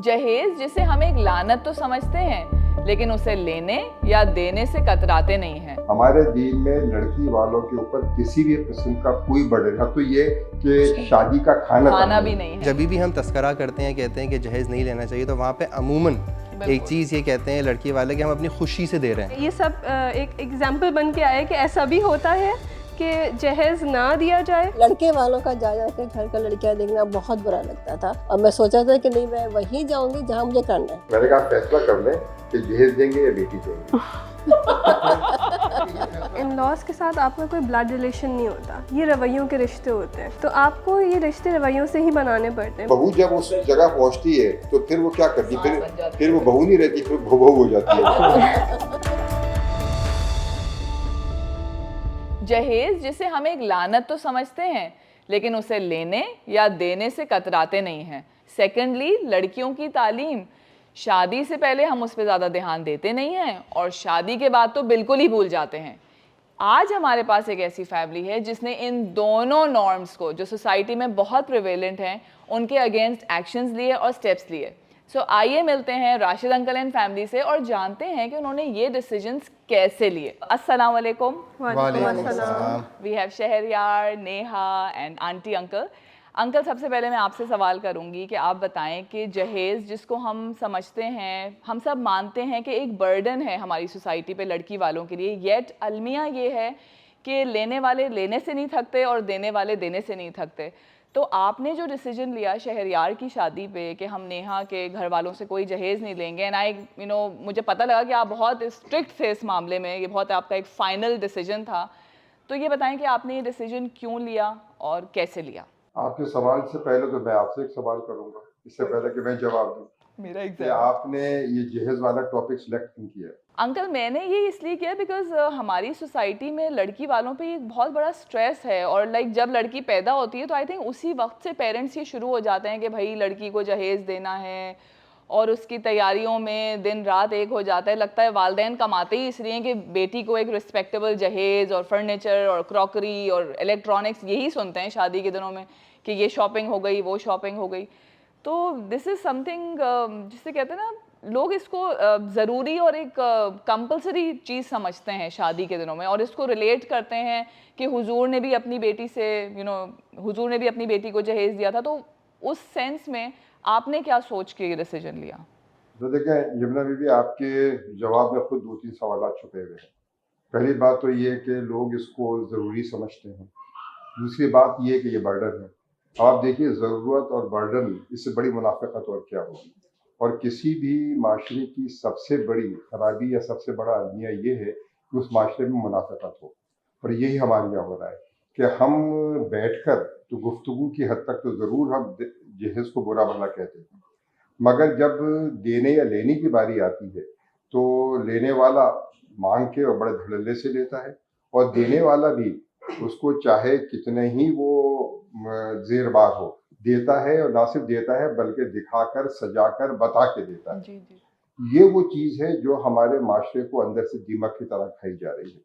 जहेज जिसे हम एक लानत तो समझते हैं, लेकिन उसे लेने या देने से कतराते नहीं हैं। हमारे दीन में लड़की वालों के ऊपर किसी भी किस्म का कोई बर्डन है तो ये कि शादी का खाना भी नहीं है। जब भी हम तस्करा करते हैं, कहते हैं कि जहेज़ नहीं लेना चाहिए, तो वहाँ पे अमूमन एक चीज़ ये कहते हैं लड़की वाले कि हम अपनी खुशी से दे रहे हैं। ये सब एक एग्जाम्पल बन के आया कि ऐसा भी होता है कि जहेज ना दिया जाए। लड़के वालों का जा के घर का लड़कियां देखना बहुत बुरा लगता था और मैं सोचा था कि नहीं, मैं वहीं जाऊंगी जहाँ मुझे करना है। मैंने कहा फैसला कर लें कि जहेज देंगे या बेटी देंगे। इन लॉज के साथ आपका कोई ब्लड रिलेशन नहीं होता, ये रवैयों के रिश्ते होते हैं, तो आपको ये रिश्ते रवैयों से ही बनाने पड़ते हैं। बहू जब उस जगह पहुंचती है तो फिर वो क्या करती है, फिर वो बहू नहीं रहती, फिर बहू हो जाती है। जहेज जिसे हम एक लानत तो समझते हैं, लेकिन उसे लेने या देने से कतराते नहीं हैं। सेकेंडली, लड़कियों की तालीम। शादी से पहले हम उस पर ज़्यादा ध्यान देते नहीं हैं और शादी के बाद तो बिल्कुल ही भूल जाते हैं। आज हमारे पास एक ऐसी फैमिली है जिसने इन दोनों नॉर्म्स को, जो सोसाइटी में बहुत प्रिवेलेंट हैं, उनके अगेंस्ट एक्शंस लिए और स्टेप्स लिए। सो आइए मिलते हैं राशिद अंकल एंड फैमिली से और जानते हैं कि उन्होंने ये डिसीजंस कैसे लिए। अस्सलाम वालेकुम। वालेकुम अस्सलाम। We have Shahryar, Neha and aunty uncle. Uncle, सबसे पहले मैं आपसे सवाल करूंगी कि आप बताएं कि जहेज़ जिसको हम समझते हैं, हम सब मानते हैं कि एक बर्डन है हमारी सोसाइटी पे लड़की वालों के लिए, येट अलमिया ये है कि लेने वाले लेने से नहीं थकते और देने वाले देने से नहीं थकते। तो आपने जो डिसीजन लिया शहरयार की शादी पे कि हम नेहा के घर वालों से कोई जहेज़ नहीं लेंगे, एंड मुझे पता लगा कि आप बहुत स्ट्रिक्ट थे इस मामले में, ये बहुत आपका एक फ़ाइनल डिसीजन था। तो ये बताएं कि आपने ये डिसीजन क्यों लिया और कैसे लिया? आपके सवाल से पहले तो मैं आपसे एक सवाल करूंगा, इससे पहले कि मैं जवाब दूं, मेरा कि आपने ये जहेज वाला टॉपिक सिलेक्ट क्यों किया? अंकल, मैंने ये इसलिए किया बिकॉज हमारी सोसाइटी में लड़की वालों पे एक बहुत बड़ा स्ट्रेस है और जब लड़की पैदा होती है तो आई थिंक उसी वक्त से पेरेंट्स ये शुरू हो जाते हैं कि भाई लड़की को जहेज़ देना है और उसकी तैयारियों में दिन रात एक हो जाता है। लगता है वालिदैन कमाते ही इसलिए कि बेटी को एक रिस्पेक्टेबल जहेज़ और फर्नीचर और क्रॉकरी और इलेक्ट्रॉनिक्स यही सुनते हैं शादी के दिनों में कि ये शॉपिंग हो गई, वो शॉपिंग हो गई। तो दिस इज़ समथिंग जिसे कहते हैं ना, लोग इसको ज़रूरी और एक कंपलसरी चीज़ समझते हैं शादी के दिनों में और इसको रिलेट करते हैं कि हुजूर ने भी अपनी बेटी से हुजूर ने भी अपनी बेटी को जहेज़ दिया था। तो उस सेंस में आपने क्या सोच के ये डिसीजन लिया? तो देखें यमुना बीबी, आपके जवाब में खुद 2-3 सवाल छुपे हुए हैं। पहली बात तो ये कि लोग इसको ज़रूरी समझते हैं, दूसरी बात ये कि ये बर्डन है। अब आप देखिए, ज़रूरत और बर्डन, इससे बड़ी मुनाफ़िक़त और क्या होगी। और किसी भी माशरे की सबसे बड़ी खराबी या सबसे बड़ा अलमिया ये है कि उस माशरे में मुनाफ़िक़त हो, और यही हमारे यहाँ हो रहा है कि हम बैठकर तो गुफ्तगू की हद तक तो ज़रूर हम जहेज़ को बुरा भला कहते हैं, मगर जब देने या लेने की बारी आती है तो लेने वाला मांग के और बड़े धड़ल्ले से लेता है, और देने वाला भी उसको चाहे कितने ही वो ज़ेरबार हो, देता है, और ना सिर्फ देता है बल्कि दिखाकर, सजाकर, बता के देता है। जी जी। ये वो चीज़ है जो हमारे माशरे को अंदर से दीमक की तरह खाई जा रही है।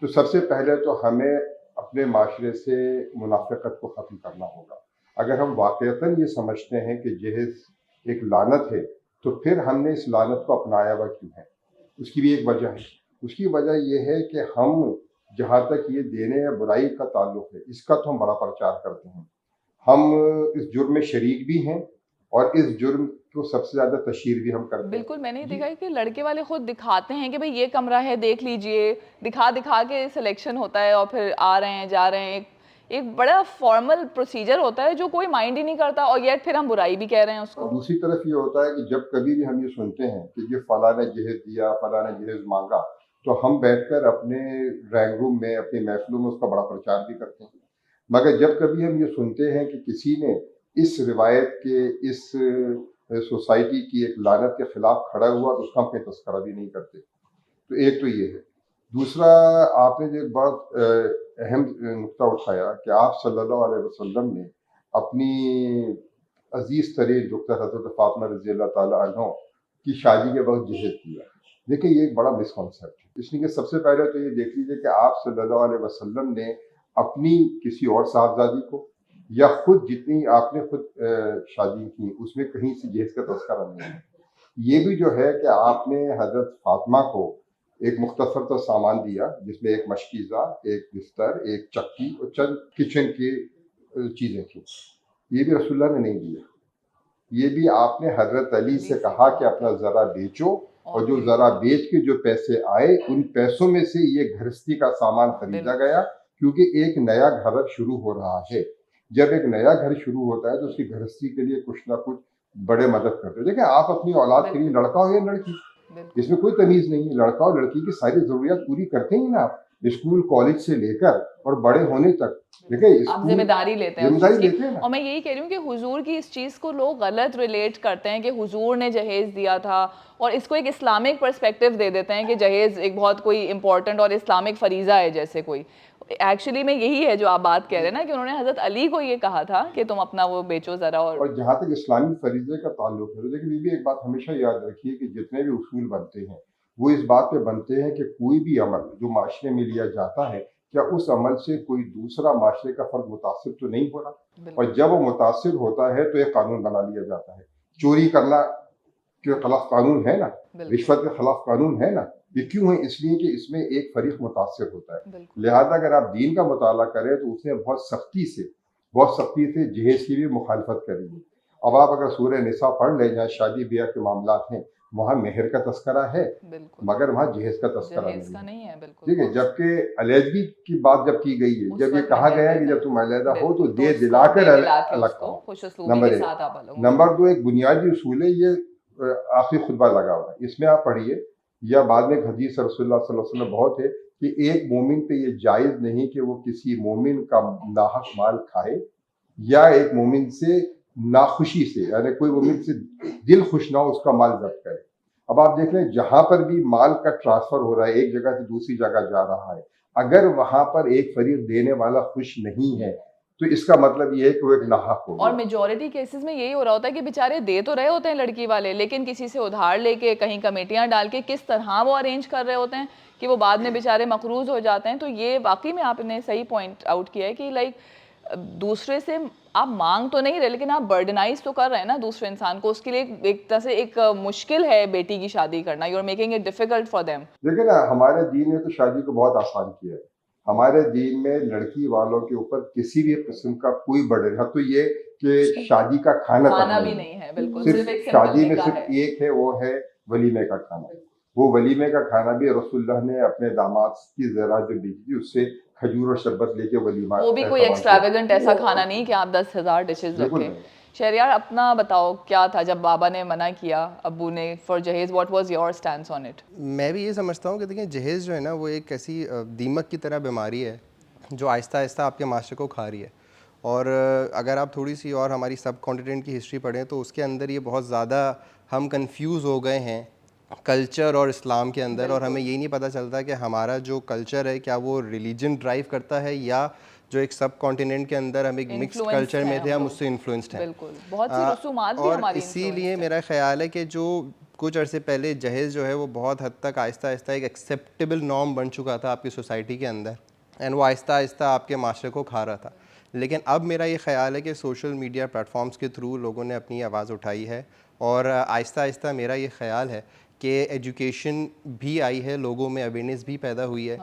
तो सबसे पहले तो हमें अपने माशरे से मुनाफ़िक़त को ख़त्म करना होगा। अगर हम वाक़ईतन ये समझते हैं कि जहेज़ एक लानत है, तो फिर हमने इस लानत को अपनाया हुआ क्यों है? उसकी भी एक वजह है। उसकी वजह यह है कि हम, जहाँ तक ये देने या बुराई का ताल्लुक़ है, इसका तो हम बड़ा प्रचार करते हैं। हम इस जुर्म में शरीक भी हैं और इस जुर्म को सबसे ज़्यादा तशहीर भी हम करते हैं। बिल्कुल, मैंने देखा है कि लड़के वाले खुद दिखाते हैं कि भाई ये कमरा है, देख लीजिए, दिखा दिखा के सिलेक्शन होता है और फिर आ रहे हैं, जा रहे हैं। एक बड़ा फॉर्मल प्रोसीजर होता है जो कोई माइंड ही नहीं करता और येट फिर हम बुराई भी कह रहे हैं उसको। दूसरी तरफ ये होता है कि जब कभी भी हम ये सुनते हैं कि ये फलां ने जहेज़ दिया, फलां ने जहेज़ मांगा, तो हम बैठकर अपने ड्राइंग रूम में, अपनी महफिलों में उसका बड़ा प्रचार भी करते हैं। मगर जब कभी हम ये सुनते हैं कि किसी ने इस रिवायत के, इस सोसाइटी की एक लानत के खिलाफ खड़ा हुआ, तो उसका हम कहीं तस्करा भी नहीं करते। तो एक तो ये है। दूसरा, आपने जो एक बहुत अहम नुक्ता उठाया कि आप सल्लल्लाहु अलैहि वसल्लम ने अपनी अजीज़ तरीन दुख्तर हज़रत फ़ातिमा रज़ी अल्लाह ताला अन्हा की शादी के वक्त जहेज़ दिया। देखिए, ये एक बड़ा मिसकॉन्सेप्ट है। इसलिए कि सबसे पहले तो ये देख लीजिए कि आप सल्लल्लाहु अलैहि वसल्लम ने अपनी किसी और साहबजादी को या खुद जितनी आपने खुद शादी की उसमें कहीं से जहेज का तस्करा नहीं है। ये भी जो है कि आपने हजरत फातिमा को एक मुख्तसर सा सामान दिया जिसमें एक मशकीज़ा, एक बिस्तर, एक चक्की और चंद किचन की चीज़ें थी। ये भी रसूलुल्लाह ने नहीं दिया। ये भी आपने हजरत अली से कहा कि अपना ज़रा बेचो और जो ज़रा बेच के जो पैसे आए उन पैसों में से ये गृहस्थी का सामान खरीदा गया, क्योंकि एक नया घर शुरू हो रहा है। जब एक नया घर शुरू होता है तो उसकी गृहस्थी के लिए कुछ ना कुछ बड़े मदद करते हैं। देखिए, आप अपनी औलाद के लिए लड़का हो या लड़की, इसमें कोई तमीज़ नहीं है। लड़का और लड़की की सारी ज़रूरियात पूरी करते हैं ना आप, स्कूल कॉलेज से लेकर और बड़े होने तक। देखिए, आप जिम्मेदारी लेते हैं उस जिम्मेदारी चीज़ की। लेते हैं ना। और मैं यही कह रही हूँ कि हुजूर की इस चीज़ को लोग गलत रिलेट करते हैं कि हुजूर ने जहेज़ दिया था, और इसको एक इस्लामिक पर्सपेक्टिव दे देते हैं कि जहेज़ एक बहुत कोई इंपॉर्टेंट और इस्लामिक फरीज़ा है जैसे कोई। एक्चुअली में यही है जो आप बात कह रहे हैं ना, कि उन्होंने हज़रत अली को ये कहा था कि तुम अपना वो बेचो ज़रा। और जहाँ तक इस्लामी फरीज़े का ताल्लुक है, तो देखिए बीबी, एक बात हमेशा याद रखिए कि जितने भी उसूल बनते हैं वो इस बात पे बनते हैं कि कोई भी अमल जो माशरे में लिया जाता है, क्या उस अमल से कोई दूसरा माशरे का फर्द मुतासिर तो नहीं हो रहा। और जब वो मुतासिर होता है तो एक कानून बना लिया जाता है। चोरी करना के खिलाफ कानून है ना, रिश्वत के खिलाफ कानून है ना। ये क्यों है? इसलिए कि इसमें एक फरीक मुतासिर होता है। लिहाजा अगर आप दीन का मुताला करें तो उसने बहुत सख्ती से जहेज की भी मुखालफत करी है। अब आप अगर सूरह निसा पढ़ लें, जहाँ शादी ब्याह के मामलात हैं, वहाँ मेहर का तस्करा है, मगर वहाँ जहेज का तस्करा नहीं है। ठीक है, जबकि अलहदगी की बात जब की गई है, जब ये कहा गया है कि जब तुम अलहदा हो तो दे दिलाकर अलग करो। नंबर एक। नंबर दो, एक बुनियादी उसूल है, ये आखिरी खुतबा लगा हुआ है, इसमें आप पढ़िए, या बाद में हदीस रसूलुल्लाह सल्लल्लाहु अलैहि वसल्लम बहुत है कि एक मोमिन पे ये जायज़ नहीं कि वो किसी मोमिन का नाहक माल खाए, या एक मोमिन से नाखुशी से, यानी कोई मोमिन से दिल खुश ना हो उसका माल जब्त करे। अब आप देख लें, जहाँ पर भी माल का ट्रांसफ़र हो रहा है, एक जगह से दूसरी जगह जा रहा है, अगर वहाँ पर एक फरीक देने वाला खुश नहीं है तो इसका मतलब ये है कि वो एक नाहक हो गया। और मेजॉरिटी केसेस में यही हो रहा होता है कि बेचारे दे तो रहे होते हैं लड़की वाले, लेकिन किसी से उधार लेके, कहीं कमेटियां डाल के किस तरह वो अरेंज कर रहे होते हैं कि वो बाद में बेचारे मकरूज हो जाते हैं। तो ये वाकई में आपने सही पॉइंट आउट किया है कि लाइक दूसरे से आप मांग तो नहीं रहे, लेकिन आप बर्डनाइज तो कर रहे हैं ना दूसरे इंसान को। उसके लिए एक तरह से एक मुश्किल है बेटी की शादी करना। You are making it difficult for them. देखिए ना, हमारे दीन ने तो शादी को बहुत आसान किया है। हमारे दीन में लड़की वालों के ऊपर किसी भी किस्म का कोई बर्डन, हाँ तो ये कि शादी का खाना भी नहीं है, बिल्कुल सिर्फ एक शादी में निकाह सिर्फ है। एक है, वो है वलीमे का खाना। वो वलीमे का खाना भी रसूलुल्लाह ने अपने दामाद की ज़रा जो दी थी उससे खजूर और शरबत लेके वलीमा, वो भी कोई एक्स्ट्रावेगेंट ऐसा खाना नहीं कि आप 10,000 डिशेस रखें। शहरयार, अपना बताओ क्या था जब बाबा ने मना किया अब्बू ने फॉर जहेज, what was your stance on it? मैं भी ये समझता हूँ कि देखिए, जहेज़ जो है ना वो एक ऐसी दीमक की तरह बीमारी है जो आहिस्ता आहिस्ता आपके माशरे को खा रही है। और अगर आप थोड़ी सी और हमारी सब कॉन्टिनेंट की हिस्ट्री पढ़ें तो उसके अंदर ये बहुत ज़्यादा हम कंफ्यूज हो गए हैं कल्चर और इस्लाम के अंदर, और हमें यही नहीं पता चलता कि हमारा जो कल्चर है क्या वो रिलीजन ड्राइव करता है या जो एक सब कॉन्टिनेंट के अंदर हम एक मिक्स्ड कल्चर में थे, हम उससे इन्फ्लुएंस्ड हैं। बिल्कुल, बहुत सी रसूमात भी और हमारी इसीलिए मेरा ख्याल है कि जो कुछ अरसे पहले जहेज़ जो है वो बहुत हद तक आहिस्ता आहिस्ता एक एक्सेप्टेबल नॉर्म बन चुका था आपकी सोसाइटी के अंदर, एंड वो आहिस्ता आहिस्ता आपके माशरे को खा रहा था। लेकिन अब मेरा ये ख्याल है कि सोशल मीडिया प्लेटफॉर्म्स के थ्रू लोगों ने अपनी आवाज़ उठाई है, और आहिस्ता आहिस्ता मेरा ये ख्याल है कि एजुकेशन भी आई है, लोगों में अवेयरनेस भी पैदा हुई है,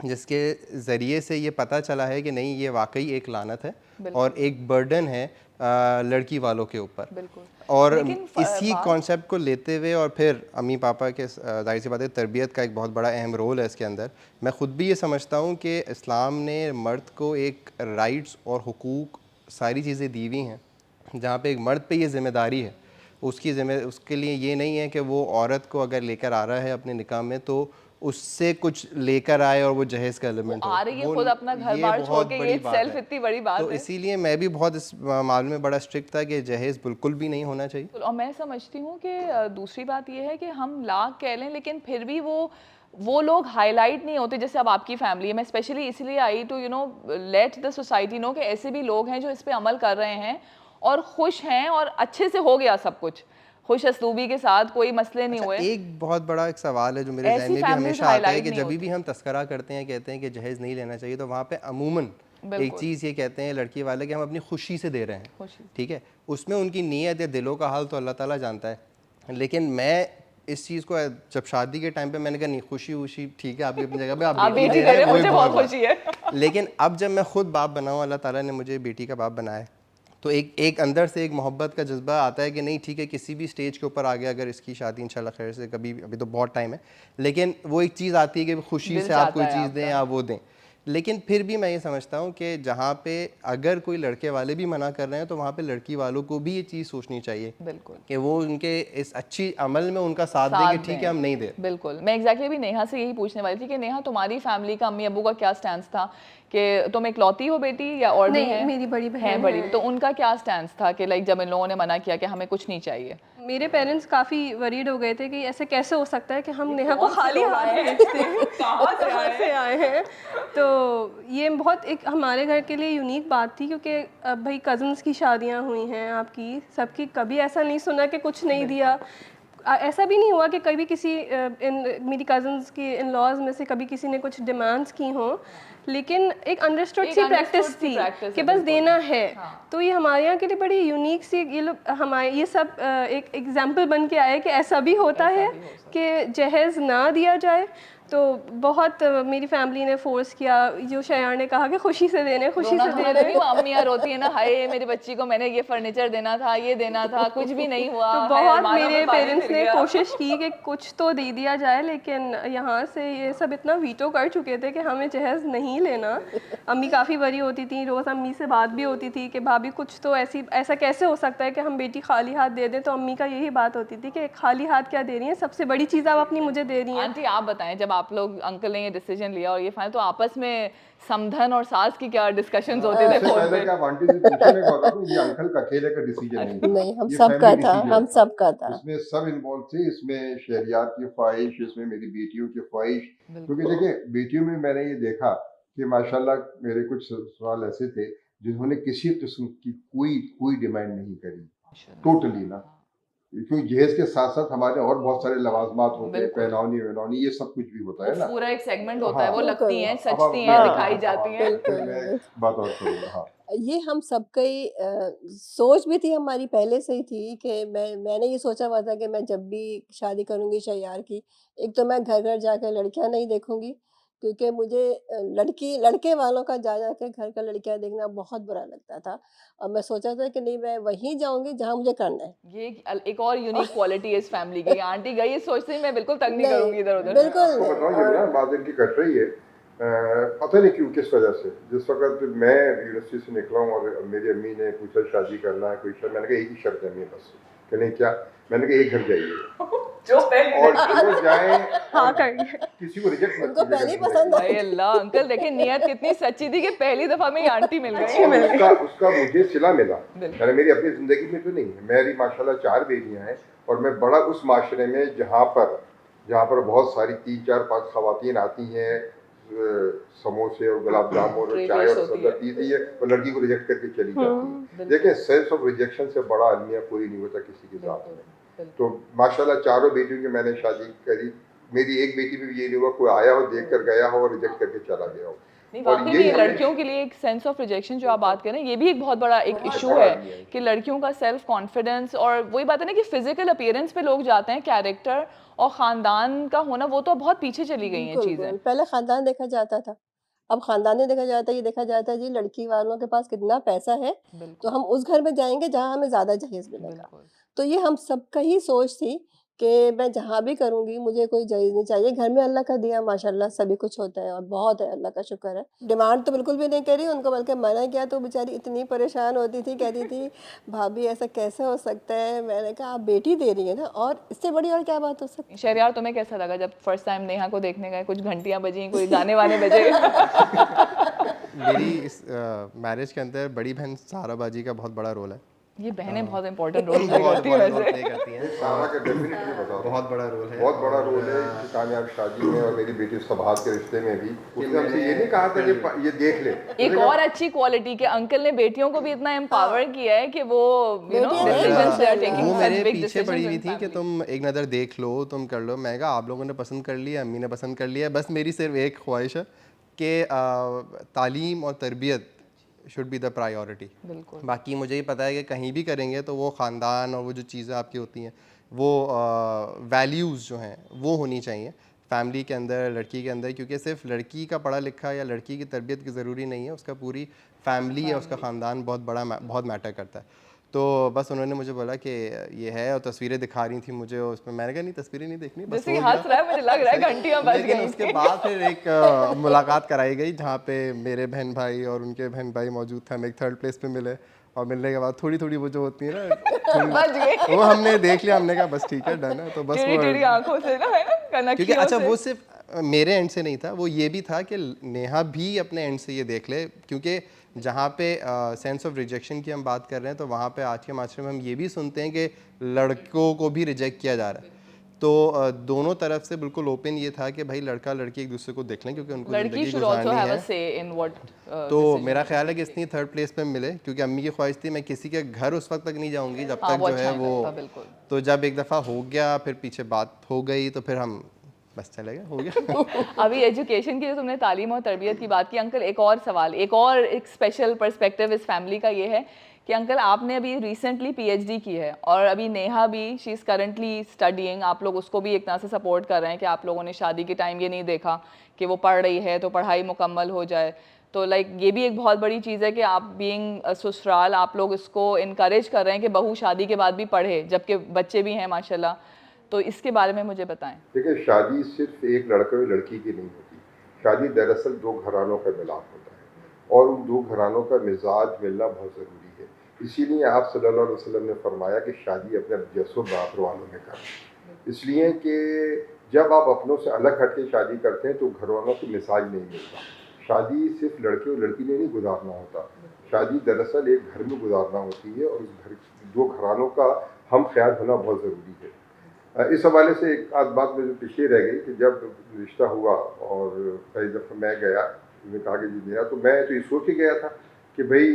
जिसके ज़रिए से ये पता चला है कि नहीं, ये वाकई एक लानत है और एक बर्डन है लड़की वालों के ऊपर। और इसी कॉन्सेप्ट को लेते हुए और फिर अम्मी पापा के जाहिर सी बात है तरबियत का एक बहुत बड़ा अहम रोल है इसके अंदर। मैं ख़ुद भी ये समझता हूँ कि इस्लाम ने मर्द को एक राइट्स और हुकूक सारी चीज़ें दी हुई हैं, जहाँ पे एक मर्द पे ये ज़िम्मेदारी है, उसके लिए ये नहीं है कि वो औरत को अगर लेकर आ रहा है अपने निकाह में तो उससे कुछ लेकर आए और वो जहेज़ का एलिमेंट हो। आ रही है खुद अपना घर बार छोड़ के, ये सेल्फ इतनी बड़ी बात है। तो इसीलिए मैं भी बहुत इस मामले में बड़ा स्ट्रिक्ट था कि जहेज़ बिल्कुल भी नहीं होना चाहिए। और मैं समझती हूँ कि दूसरी बात ये है कि हम लाख कह लें, लेकिन फिर भी वो लोग हाईलाइट नहीं होते। जैसे अब आपकी फैमिली में स्पेशली इसलिए I to let the society know कि ऐसे भी लोग हैं जो इस पे अमल कर रहे हैं और खुश हैं और अच्छे से हो गया सब कुछ, खुश असलूबी के साथ, कोई मसले नहीं हुए। एक बहुत बड़ा एक सवाल है जो मेरे ज़हन में भी हमेशा आता है कि जब भी हम तस्करा करते हैं, कहते हैं कि जहेज़ नहीं लेना चाहिए, तो वहाँ पे अमूमन एक चीज़ ये कहते हैं लड़की वाले कि हम अपनी खुशी से दे रहे हैं, खुशी। ठीक है, उसमें उनकी नीयत या दिलों का हाल तो अल्लाह ताला जानता है। लेकिन मैं इस चीज़ को जब शादी के टाइम पे मैंने कहा नहीं, खुशी वुशी ठीक है आपकी अपनी जगह पे, आप आप बेटी बेटी दे कर रहे रहे हैं हैं, वही मुझे बहुत बहुत खुशी है। लेकिन अब जब मैं खुद बाप बना हूँ, अल्लाह ताला ने मुझे बेटी का बाप बनाया है, तो एक अंदर से एक मोहब्बत का जज्बा आता है कि नहीं ठीक है, किसी भी स्टेज के ऊपर आ गया अगर इसकी शादी इंशाल्लाह खैर से कभी, अभी तो बहुत टाइम है, लेकिन वो एक चीज़ आती है कि खुशी दिल से आप चाहता कोई है चीज़ दें आपका। या वो दें। लेकिन फिर भी मैं ये समझता हूँ कि जहाँ पे अगर कोई लड़के वाले भी मना कर रहे हैं तो वहाँ पे लड़की वालों को भी ये चीज़ सोचनी चाहिए बिल्कुल कि वो उनके इस अच्छी अमल में उनका साथ दें साथ कि ठीक है दें। हम नहीं दे। बिल्कुल, मैं एग्जैक्टली अभी नेहा से यही पूछने वाली थी कि नेहा, तुम्हारी फैमिली का अम्मी अबू का क्या स्टैंड था कि तुम इकलौती हो बेटी या और भी नहीं, हैं? मेरी बड़ी बहन हैं बड़ी, है। तो उनका क्या स्टैंड था कि लाइक जब इन लोगों ने मना किया कि हमें कुछ नहीं चाहिए? मेरे पेरेंट्स काफ़ी वरीड हो गए थे कि ऐसे कैसे हो सकता है कि हम नेहा को कौन से खाली लोग हाथ आए हैं? भेजते हैं। कहाँ से कहाँ आए से आए हैं। तो ये बहुत एक हमारे घर के लिए यूनिक बात थी, क्योंकि अब भाई कज़न्स की शादियां हुई हैं आपकी सबकी, कभी ऐसा नहीं सुना कि कुछ नहीं दिया। ऐसा भी नहीं हुआ कि कभी किसी मेरी कज़न्स की इन लॉज में से कभी किसी ने कुछ डिमांड्स की हों, लेकिन एक अंडरस्टूड एक सी understood प्रैक्टिस सी थी practice कि है, बस बिल्कुल। देना है। हाँ। तो ये हमारे यहाँ के लिए बड़ी यूनिक सी, ये लोग हमारे ये सब एक एग्जाम्पल बन के आए कि ऐसा भी होता है कि जहेज़ ना दिया जाए। तो बहुत मेरी फैमिली ने फोर्स किया, जो शयार ने कहा कि खुशी से देने, खुशी रोना से धोना दे तो रहे नहीं हुआ? अम्मियाँ रोती है ना, हाय मेरी बच्ची को मैंने ये फर्नीचर देना था, ये देना था, कुछ भी नहीं हुआ। तो हाय, बहुत अरमानों मेरे पे पानी पेरेंट्स फिर ने गया। कोशिश की कि कुछ तो दे दिया जाए, लेकिन यहाँ से ये सब इतना वीटो कर चुके थे कि हमें जहेज़ नहीं लेना। अम्मी काफ़ी बड़ी होती थी, रोज़ अम्मी से बात भी होती थी कि भाभी कुछ तो ऐसा कैसे हो सकता है कि हम बेटी खाली हाथ दे दें। तो अम्मी का यही बात होती थी कि खाली हाथ क्या दे रही हैं, सबसे बड़ी चीज़ आप अपनी मुझे दे रही हैं। आंटी आप बताएं, जब आप लोग अंकल ने ये डिसीजन लिया और ये फाइनल, तो आपस में समधन और सास की क्या डिस्कशंस होते थे इससे फोन पहले पे? कि आप आंटी से पूछे, मैं बता दूं, ये अंकल का अकेले का डिसीजन नहीं था, नहीं, हम ये सबका फैमिली था, डिसीजन हम था। सबका था। इसमें सब इन्वॉल्व थे, इसमें शहरियार की ख्वाहिश, इसमें मेरी बेटियों की ख्वाहिश। क्योंकि देखिए बेटियों में मैंने ये देखा कि माशाल्लाह मेरे कुछ सवाल ऐसे थे जिन्होंने किसी किस्म की कोई डिमांड नहीं करी, टोटली ना। क्योंकि जहेज के साथ साथ हमारे और बहुत सारे लवाजमात होते हैं, बिल्कुल। पहनावनी वहनावनी, ये सब कुछ भी होता वो है ना। पूरा एक सेगमेंट होता है, वो हाँ, लगती हैं, अब सजती हैं, हाँ, दिखाई जाती हैं। फिर बिल्कुल। मैं बात और करूँगा। हाँ, ये हम सबकी सोच भी थी हमारी पहले से ही थी कि मैंने ये सोचा हुआ था कि मैं जब भी शादी करूँगी शैयार की, एक तो मैं घर-घर जाकर लड़कियाँ नहीं देखूँगी, क्योंकि मुझे लड़के वालों का जा के घर का लड़कियाँ देखना बहुत बुरा लगता था। और मैं सोचा था कि नहीं, मैं वहीं जाऊँगी जहाँ मुझे करना है। ये एक और यूनिक क्वालिटी है इस फैमिली की। आंटी गई इस सोचते ही मैं बिल्कुल तंग नहीं नहीं, करूंगी इधर-उधर। बिल्कुल आपको नहीं। बताऊँ, ये ना बात इनकी कट रही है। पता नहीं क्यों, किस वजह से। जिस वक़्त मैं यूनिवर्सिटी से निकला हूँ और मेरी अम्मी ने पूछा शादी करना है कोई शर्त, मैंने कहा एक ही शर्त है अम्मी बस। कि नहीं क्या? मैंने कहा एक घर जाइए जो पहले और जो जाए हाँ करिए। किसी को रिजेक्ट मत उनको कीजिएगा पहले ही ज़िंदगी पसंद में। भाई अल्लाह, अंकल देखिए नियत कितनी सच्ची थी कि पहली दफा में ही आंटी मिल गई। और उसका मुझे सिला मिला। बिल्कुल। यानी मेरी अपनी ज़िंदगी में तो नहीं है, मेरी माशाल्लाह 4 बेटियां हैं और मैं बड़ा उस माशरे में जहाँ पर बहुत सारी 3, 4, 5 ख़वातीन आती हैं, समोसे और गुलाब जामुन और चाय और सब्ज़ी पीती है और लड़की को रिजेक्ट करके चली जाती है। देखिए, सेंस ऑफ रिजेक्शन से बड़ा अलमिया कोई नहीं होता किसी के साथ में। तो माशाल्लाह चारों बेटियों की मैंने शादी करी। मेरी एक बेटी में भी ये नहीं हुआ कोई आया हो, देख कर गया हो और रिजेक्ट करके चला गया हो। नहीं, और वाकई यही में हमने- लड़कियों के लिए एक सेंस ऑफ रिजेक्शन जो आप बात कर रहे हैं, ये भी एक बहुत बड़ा एक बहुत इशू बड़ा है भी है। कि लड़कियों का सेल्फ कॉन्फिडेंस, और वही बात है ना कि फिजिकल अपीयरेंस पे लोग जाते हैं, कैरेक्टर और खानदान का होना वो तो बहुत पीछे चली गई हैं बिल्कुल, चीजें। पहले खानदान देखा जाता था, अब खानदान नहीं देखा जाता, ये देखा जाता है जी लड़की वालों के पास कितना पैसा है, तो बिल्कुल हम उस घर में जाएँगे जहाँ हमें ज़्यादा जहेज़ मिलेगा। बिल्कुल। तो ये हम सबका ही सोच थी कि मैं जहाँ भी करूँगी मुझे कोई जहेज़ नहीं चाहिए। घर में अल्लाह का दिया माशाल्लाह सभी कुछ होता है और बहुत है, अल्लाह का शुक्र है। डिमांड तो बिल्कुल भी नहीं करी उनको, बल्कि मना किया तो बेचारी इतनी परेशान होती थी, कहती थी भाभी ऐसा कैसे हो सकता है? मैंने कहा आप बेटी दे रही हैं ना, और इससे बड़ी और क्या बात हो सकती है? शहरयार, तुम्हें कैसा लगा जब फर्स्ट टाइम नेहा को देखने गए? कुछ घंटियां बजी, कोई गाने वाने बजे? मेरी इस मैरिज के अंदर बड़ी बहन सारा बाजी का बहुत बड़ा रोल है। ये बहनें बहुत इंपॉर्टेंट रोल प्ले बहुत करती हैं बड़ा रोल वैसे। प्ले करती हैं। सारा का डेफिनेटली बताओ, बहुत बड़ा रोल है। बहुत बड़ा रोल है कि कामयाब शादी में और मेरी बेटी सभात के रिश्ते में भी। उसने हमसे ये नहीं कहा था कि ये देख ले। एक और अच्छी क्वालिटी के अंकल ने बेटियों को भी इतना एम्पावर किया है कि वो बेटियां डिसीजंस दे आर टेकिंग वो सच मेरे बिग पीछे पड़ी हुई डिसीजंस थी कि तुम एक नज़र देख लो, तुम कर लो। मैं कहा आप लोगों ने पसंद कर लिया, अम्मी ने पसंद कर लिया, बस मेरी सिर्फ एक ख्वाहिश है कि तालीम और तरबियत शुड बी द प्रायोरिटी। बिल्कुल। बाकी मुझे ही पता है कि कहीं भी करेंगे तो वो ख़ानदान और वो जो चीज़ें आपकी होती हैं वो वैल्यूज़ जो हैं वो होनी चाहिए फैमिली के अंदर, लड़की के अंदर, क्योंकि सिर्फ लड़की का पढ़ा लिखा या लड़की की तरबियत की ज़रूरी नहीं है, उसका पूरी फैमिली या उसका ख़ानदान बहुत मैटर करता है। तो बस उन्होंने मुझे बोला कि ये है और तस्वीरें दिखा रही थी मुझे, उसमें मैंने कहा नहीं तस्वीरें नहीं देखनी, बस जैसे हो कि गया। हंस रहा है, मुझे लग रहा है घंटियां बज लेकिन गई उसके थी। बाद फिर एक मुलाकात कराई गई जहाँ पे मेरे बहन भाई और उनके बहन भाई मौजूद थे। हम एक थर्ड प्लेस पे मिले और मिलने के बाद थोड़ी थोड़ी वो जो होती है ना बज गई। वो हमने देख लिया, हमने कहा बस ठीक है, डन है। तो बस टेढ़ी वो टेढ़ी आंखों से ना, है ना, क्योंकि कनखियों अच्छा से। वो सिर्फ मेरे एंड से नहीं था, वो ये भी था कि नेहा भी अपने एंड से ये देख ले, क्योंकि जहाँ पे सेंस ऑफ रिजेक्शन की हम बात कर रहे हैं तो वहाँ पे आज के माशरे में हम ये भी सुनते हैं कि लड़कों को भी रिजेक्ट किया जा रहा है। तो दोनों तरफ से बिल्कुल ओपन ये था कि भाई लड़का लड़की एक दूसरे को देख लें, क्योंकि उनको लड़की ज़िंदगी शुड आल्सो गुजारनी हैव अ है। से इन व्हाट तो मेरा ख्याल है कि इसलिए थर्ड प्लेस पे मिले, क्योंकि अम्मी की ख्वाहिश थी मैं किसी के घर उस वक्त तक नहीं जाऊंगी जब हाँ, तक वो जो अच्छा है नहीं वो लगता, बिल्कुल। तो जब एक दफ़ा हो गया फिर पीछे बात हो गई तो फिर हम बस चले गए, हो गया। अभी एजुकेशन की जो तुमने तालीम और तरबियत की बात की, अंकल एक और सवाल, एक स्पेशल पर्सपेक्टिव इस फैमिली का ये है कि अंकल आपने अभी रिसेंटली पीएचडी की है और अभी नेहा भी शी इज़ करंटली स्टडीइंग, आप लोग उसको भी एक तरह से सपोर्ट कर रहे हैं कि आप लोगों ने शादी के टाइम ये नहीं देखा कि वो पढ़ रही है तो पढ़ाई मुकम्मल हो जाए। तो लाइक ये भी एक बहुत बड़ी चीज़ है कि आप बीइंग ससुराल आप लोग इसको इनकरेज कर रहे हैं कि बहू शादी के बाद भी पढ़े, जबकि बच्चे भी हैं माशाल्लाह। तो इसके बारे में मुझे बताएं। देखिए, शादी सिर्फ एक लड़के और लड़की की नहीं होती। शादी दरअसल दो घरानों का मिलाप होता है और उन दो घरानों का मिजाज मिलना बहुत ज़रूरी है। इसीलिए आप सल्लल्लाहु अलैहि वसल्लम ने फरमाया कि शादी अपने जैसों बाप वालों में करें, इसलिए कि जब आप अपनों से अलग हट के शादी करते हैं तो घरवालों को मिजाज नहीं मिलता। शादी सिर्फ लड़के और लड़की ने नहीं गुजारना होता, शादी दरअसल एक घर में गुजारना होती है और उस घर दो घरानों का हम ख्याल होना बहुत ज़रूरी है। इस हवाले से एक आध बात में जो पीछे रह गई कि जब रिश्ता हुआ और पहली दफ़ा मैं गया, उन्होंने कहा कि जी मेरा, तो मैं तो ये सोच के गया था कि भाई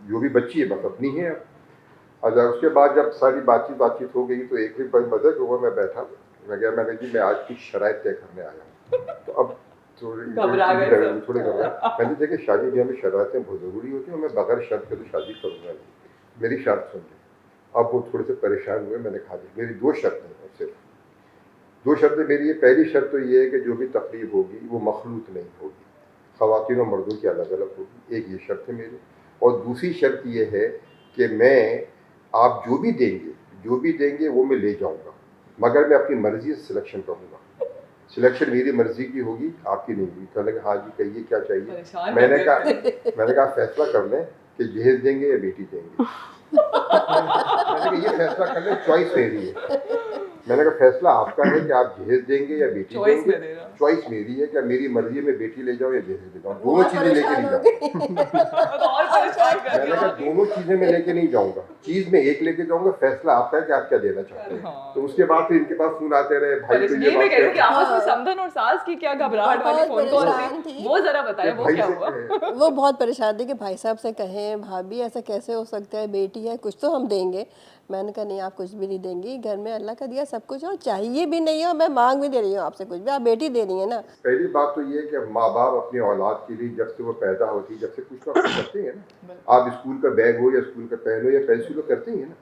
जो भी बच्ची है बस अपनी है। अच्छा, उसके बाद जब सारी बातचीत हो गई तो एक दिन बड़े मज़े के हुआ, मैं बैठा, मैं गया, मैंने जी मैं आज कुछ शराइत तय करने आया हूँ। तो अब घबरा गए सब। थोड़े घबरा, मैंने देखिए शादी ब्याह में शरारतें बहुत ज़रूरी होती हैं और मैं बगैर शर्त के तो शादी करूँगा नहीं, मेरी शर्त सुन ली। अब वो थोड़े से परेशान हुए, मैंने कहा मेरी दो शर्तें हैं, सिर्फ दो शर्तें मेरी है। पहली शर्त तो ये है कि जो भी तकलीफ होगी वो मखलूत नहीं होगी, ख़वातीन और मर्दों की अलग अलग होगी, एक ये शर्त है मेरी। और दूसरी शर्त ये है कि मैं आप जो भी देंगे वो मैं ले जाऊंगा, मगर मैं अपनी मर्ज़ी से सिलेक्शन करूंगा, सिलेक्शन मेरी मर्ज़ी की होगी, आपकी नहीं होगी। कहने लगा हाँ जी कहिए क्या चाहिए। मैंने कहा फैसला कर लें कि जहेज देंगे या बेटी देंगे। मैंने कहा ये फैसला कर लें, चॉइस मेरी है। मैंने कहा फैसला आपका है कि आप जहेज देंगे या बेटी देंगे, चॉइस मेरी है कि मेरी मर्जी में बेटी ले जाओ या जहेज ले जाओ, दोनों चीजें लेके नहीं जाऊंगा। मैंने कहा दोनों चीजें मैं लेके नहीं जाऊंगा, चीज में एक लेके जाऊंगा, फैसला आपका है कि आप क्या देना चाहते हैं। तो उसके बाद फिर इनके पास फोन आते रहे, भाई तो ये मैं कह रही हूँ कि बात आपस में समधन और सास की क्या घबराहट वाली बहुत फोन कॉल परेशान थी, थी। वो जरा बताएं वो भाई क्या से हुआ। वो बहुत परेशान थी कि भाई साहब से कहें भाभी ऐसा कैसे हो सकता है, बेटी है कुछ तो हम देंगे। मैंने कहा नहीं आप कुछ भी नहीं देंगी, घर में अल्लाह का दिया सब कुछ और चाहिए भी नहीं है, और मैं मांग भी दे रही हूँ आपसे कुछ भी, आप बेटी दे रही है ना। पहली बात तो ये कि माँ बाप अपनी औलाद के लिए जब से वो पैदा होती है जब से कुछ ना कुछ करते हैं ना। आप स्कूल का बैग हो या स्कूल का पेन हो या पेंसिल हो करते ही है ना,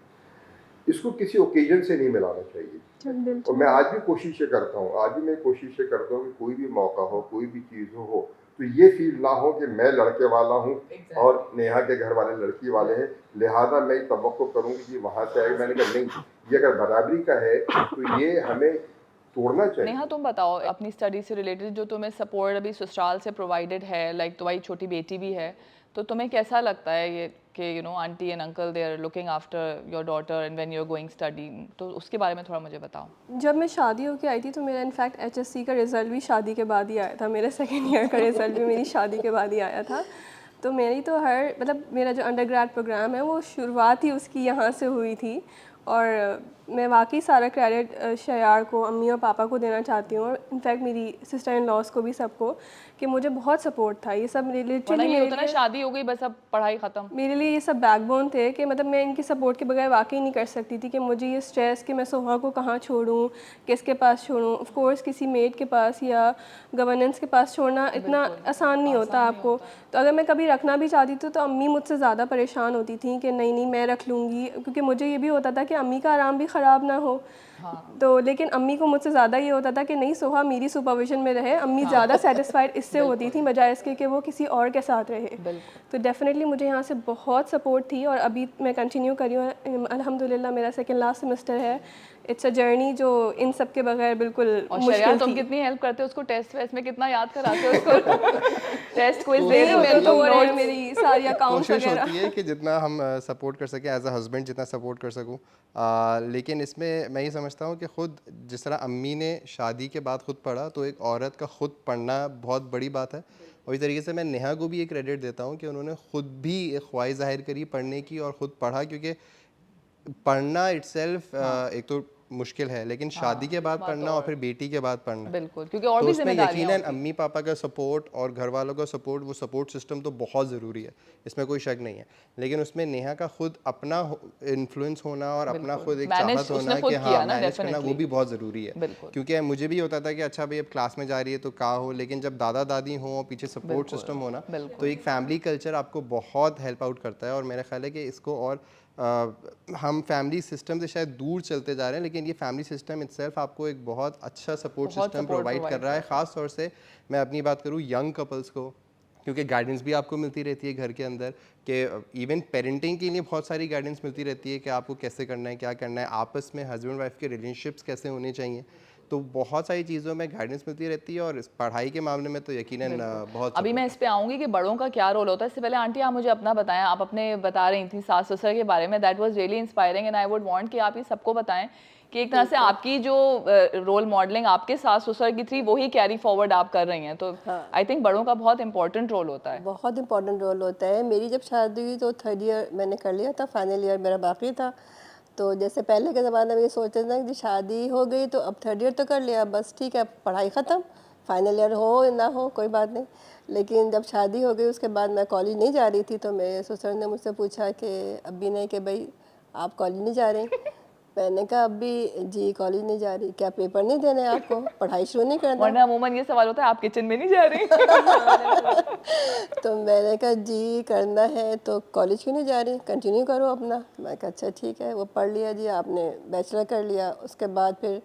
इसको किसी ओकेजन से नहीं मिलाना चाहिए। और मैं आज भी कोशिशें करता हूँ, कि कोई भी मौका हो, कोई भी चीज़ हो तो ये फील ना हो कि मैं लड़के वाला हूँ और नेहा के घर वाले लड़की वाले हैं, लिहाजा मैं तवक्को करूँगी कि वहाँ से आएगी। मैंने कहा नहीं, ये अगर बराबरी का है तो ये हमें तोड़ना चाहिए। नेहा तुम बताओ अपनी स्टडी से रिलेटेड जो तुम्हें सपोर्ट अभी ससुराल से प्रोवाइडेड है, लाइक तुम्हारी छोटी बेटी भी है, तो तुम्हें कैसा लगता है ये कि you know aunty and uncle they are looking after your daughter and when you are going study, तो उसके बारे में थोड़ा मुझे बताओ। जब मैं शादी होके आई थी तो मेरा इनफैक्ट एचएससी का रिज़ल्ट भी शादी के बाद ही आया था, मेरे सेकेंड ईयर का रिज़ल्ट भी मेरी शादी के बाद ही आया था। तो मेरी तो मेरा जो अंडरग्रेड प्रोग्राम है वो शुरुआत ही उसकी यहाँ से हुई थी। और मैं वाकई सारा क्रेडिट शयार को, अम्मी और पापा को देना चाहती हूँ, और इनफैक्ट मेरी सिस्टर इन लॉज को भी, सबको, कि मुझे बहुत सपोर्ट था। ये सब वरना लिटरली ये मेरे होता ना लिए, शादी हो गई बस अब पढ़ाई खत्म। मेरे लिए ये सब बैकबोन थे कि मतलब मैं इनकी सपोर्ट के बगैर वाकई नहीं कर सकती थी, कि मुझे ये स्ट्रेस कि मैं सोहा को कहाँ छोड़ूँ, किसके पास छोड़ूँ। ऑफ कोर्स किसी मेड के पास या गवर्नेंस के पास छोड़ना इतना आसान नहीं होता आपको। तो अगर मैं कभी रखना भी चाहती थी तो अम्मी मुझसे ज़्यादा परेशान होती थी कि नहीं नहीं मैं रख लूँगी, क्योंकि मुझे ये भी होता था कि अम्मी का आराम भी ख़राब ना हो। तो लेकिन अम्मी को मुझसे ज़्यादा ये होता था कि नहीं सोहा मेरी सुपरविजन में रहे। अम्मी ज़्यादा सेटिस्फाइड इससे होती थी बजाय इसके कि वो किसी और के साथ रहे। तो डेफिनेटली मुझे यहाँ से बहुत सपोर्ट थी, और अभी मैं कंटिन्यू करी हूँ। अल्हम्दुलिल्लाह मेरा सेकंड लास्ट सेमेस्टर है। इट्स अ जर्नी जो इन सब के बगैर बिल्कुल और शरिया मुश्किल तुम थी। कितनी हेल्प करते हो उसको, टेस्ट वेस्ट में कितना याद कराते हो उसको टेस्ट क्विज दे रहे नहीं, होते हो मेरे तो तुम वो रहे नोट्स। मेरी सारी अकाउंट्स कोशिश वगैरह। होती है कि जितना हम सपोर्ट कर सकें एज अ हस्बैंड, जितना सपोर्ट कर सकूं। लेकिन इसमें मैं ये समझता हूँ कि ख़ुद जिस तरह अम्मी ने शादी के बाद ख़ुद पढ़ा, तो एक औरत का ख़ुद पढ़ना बहुत बड़ी बात है। और इस तरीके से मैं नेहा को भी एक क्रेडिट देता हूँ कि उन्होंने ख़ुद भी एक ख्वाहिश ज़ाहिर करी पढ़ने की और ख़ुद पढ़ा, क्योंकि पढ़ना इट्सेल्फ एक तो मुश्किल है, लेकिन शादी के बाद पढ़ना और फिर बेटी के बाद पढ़ना, बिल्कुल, क्योंकि और तो भी उसमें जिम्मेदारियां यकीनन होती हैं। अम्मी पापा का सपोर्ट और घर वालों का सपोर्ट, वो सपोर्ट सिस्टम तो बहुत ज़रूरी है, इसमें कोई शक नहीं है। लेकिन उसमें नेहा का खुद अपना इन्फ्लुएंस होना और अपना खुद एक मैनेज चाहत उसने होना खुद कि किया हाँ ना, मैनेज करना, वो डेफिनेटली। भी बहुत ज़रूरी है। बिल्कुल। क्योंकि मुझे भी होता था कि अच्छा भाई अब क्लास में जा रही है तो क्या हो, लेकिन जब दादा दादी हों और पीछे सपोर्ट सिस्टम हो ना, तो एक फैमिली कल्चर आपको बहुत हेल्प आउट करता है। और मेरा ख्याल है कि इसको और हम फैमिली सिस्टम से शायद दूर चलते जा रहे हैं, लेकिन ये फैमिली सिस्टम इट्सेल्फ आपको एक बहुत अच्छा सपोर्ट सिस्टम प्रोवाइड कर रहा है। ख़ास तौर से मैं अपनी बात करूँ यंग कपल्स को, क्योंकि गाइडेंस भी आपको मिलती रहती है घर के अंदर, कि इवन पेरेंटिंग के लिए बहुत सारी गाइडेंस मिलती रहती है कि आपको कैसे करना है, क्या करना है, आपस में हस्बैंड वाइफ के रिलेशनशिप्स कैसे होने चाहिए। तो बहुत सारी चीज़ों में गाइडेंस मिलती रहती है, और इस पढ़ाई के मामले में तो यकीनन बहुत अभी मैं support इस पे आऊंगी कि बड़ों का क्या रोल होता है। इससे पहले आंटी आप मुझे अपना बताएं, आप अपने बता रही थी सास ससुर के बारे में, that was really inspiring and I would want कि आप ये सबको बताएं कि एक तरह से आपकी जो रोल मॉडलिंग आपके सास ससुर की थी वही कैरी फॉरवर्ड आप कर रही हैं, तो आई थिंक बड़ों का बहुत इंपॉर्टेंट रोल होता है। बहुत इंपॉर्टेंट रोल होता है। मेरी जब शादी हुई तो 3rd ईयर मैंने कर लिया था, फाइनल ईयर मेरा बाकी था। तो जैसे पहले के ज़माने में ये सोचते थे ना कि शादी हो गई तो अब 3rd ईयर तो कर लिया, बस ठीक है पढ़ाई ख़त्म, फाइनल ईयर हो ना हो कोई बात नहीं। लेकिन जब शादी हो गई उसके बाद मैं कॉलेज नहीं जा रही थी, तो मेरे ससुर ने मुझसे पूछा कि अभी नहीं, कि भाई आप कॉलेज नहीं जा रही? मैंने कहा अभी जी कॉलेज नहीं जा रही। क्या पेपर नहीं देने आपको, पढ़ाई शुरू नहीं करना? वरना अमूमन ये सवाल होता है आप किचन में नहीं जा रही तो मैंने कहा जी करना है तो कॉलेज क्यों नहीं जा रही, कंटिन्यू करो अपना। मैं कहा अच्छा ठीक है। वो पढ़ लिया जी, आपने बैचलर कर लिया। उसके बाद फिर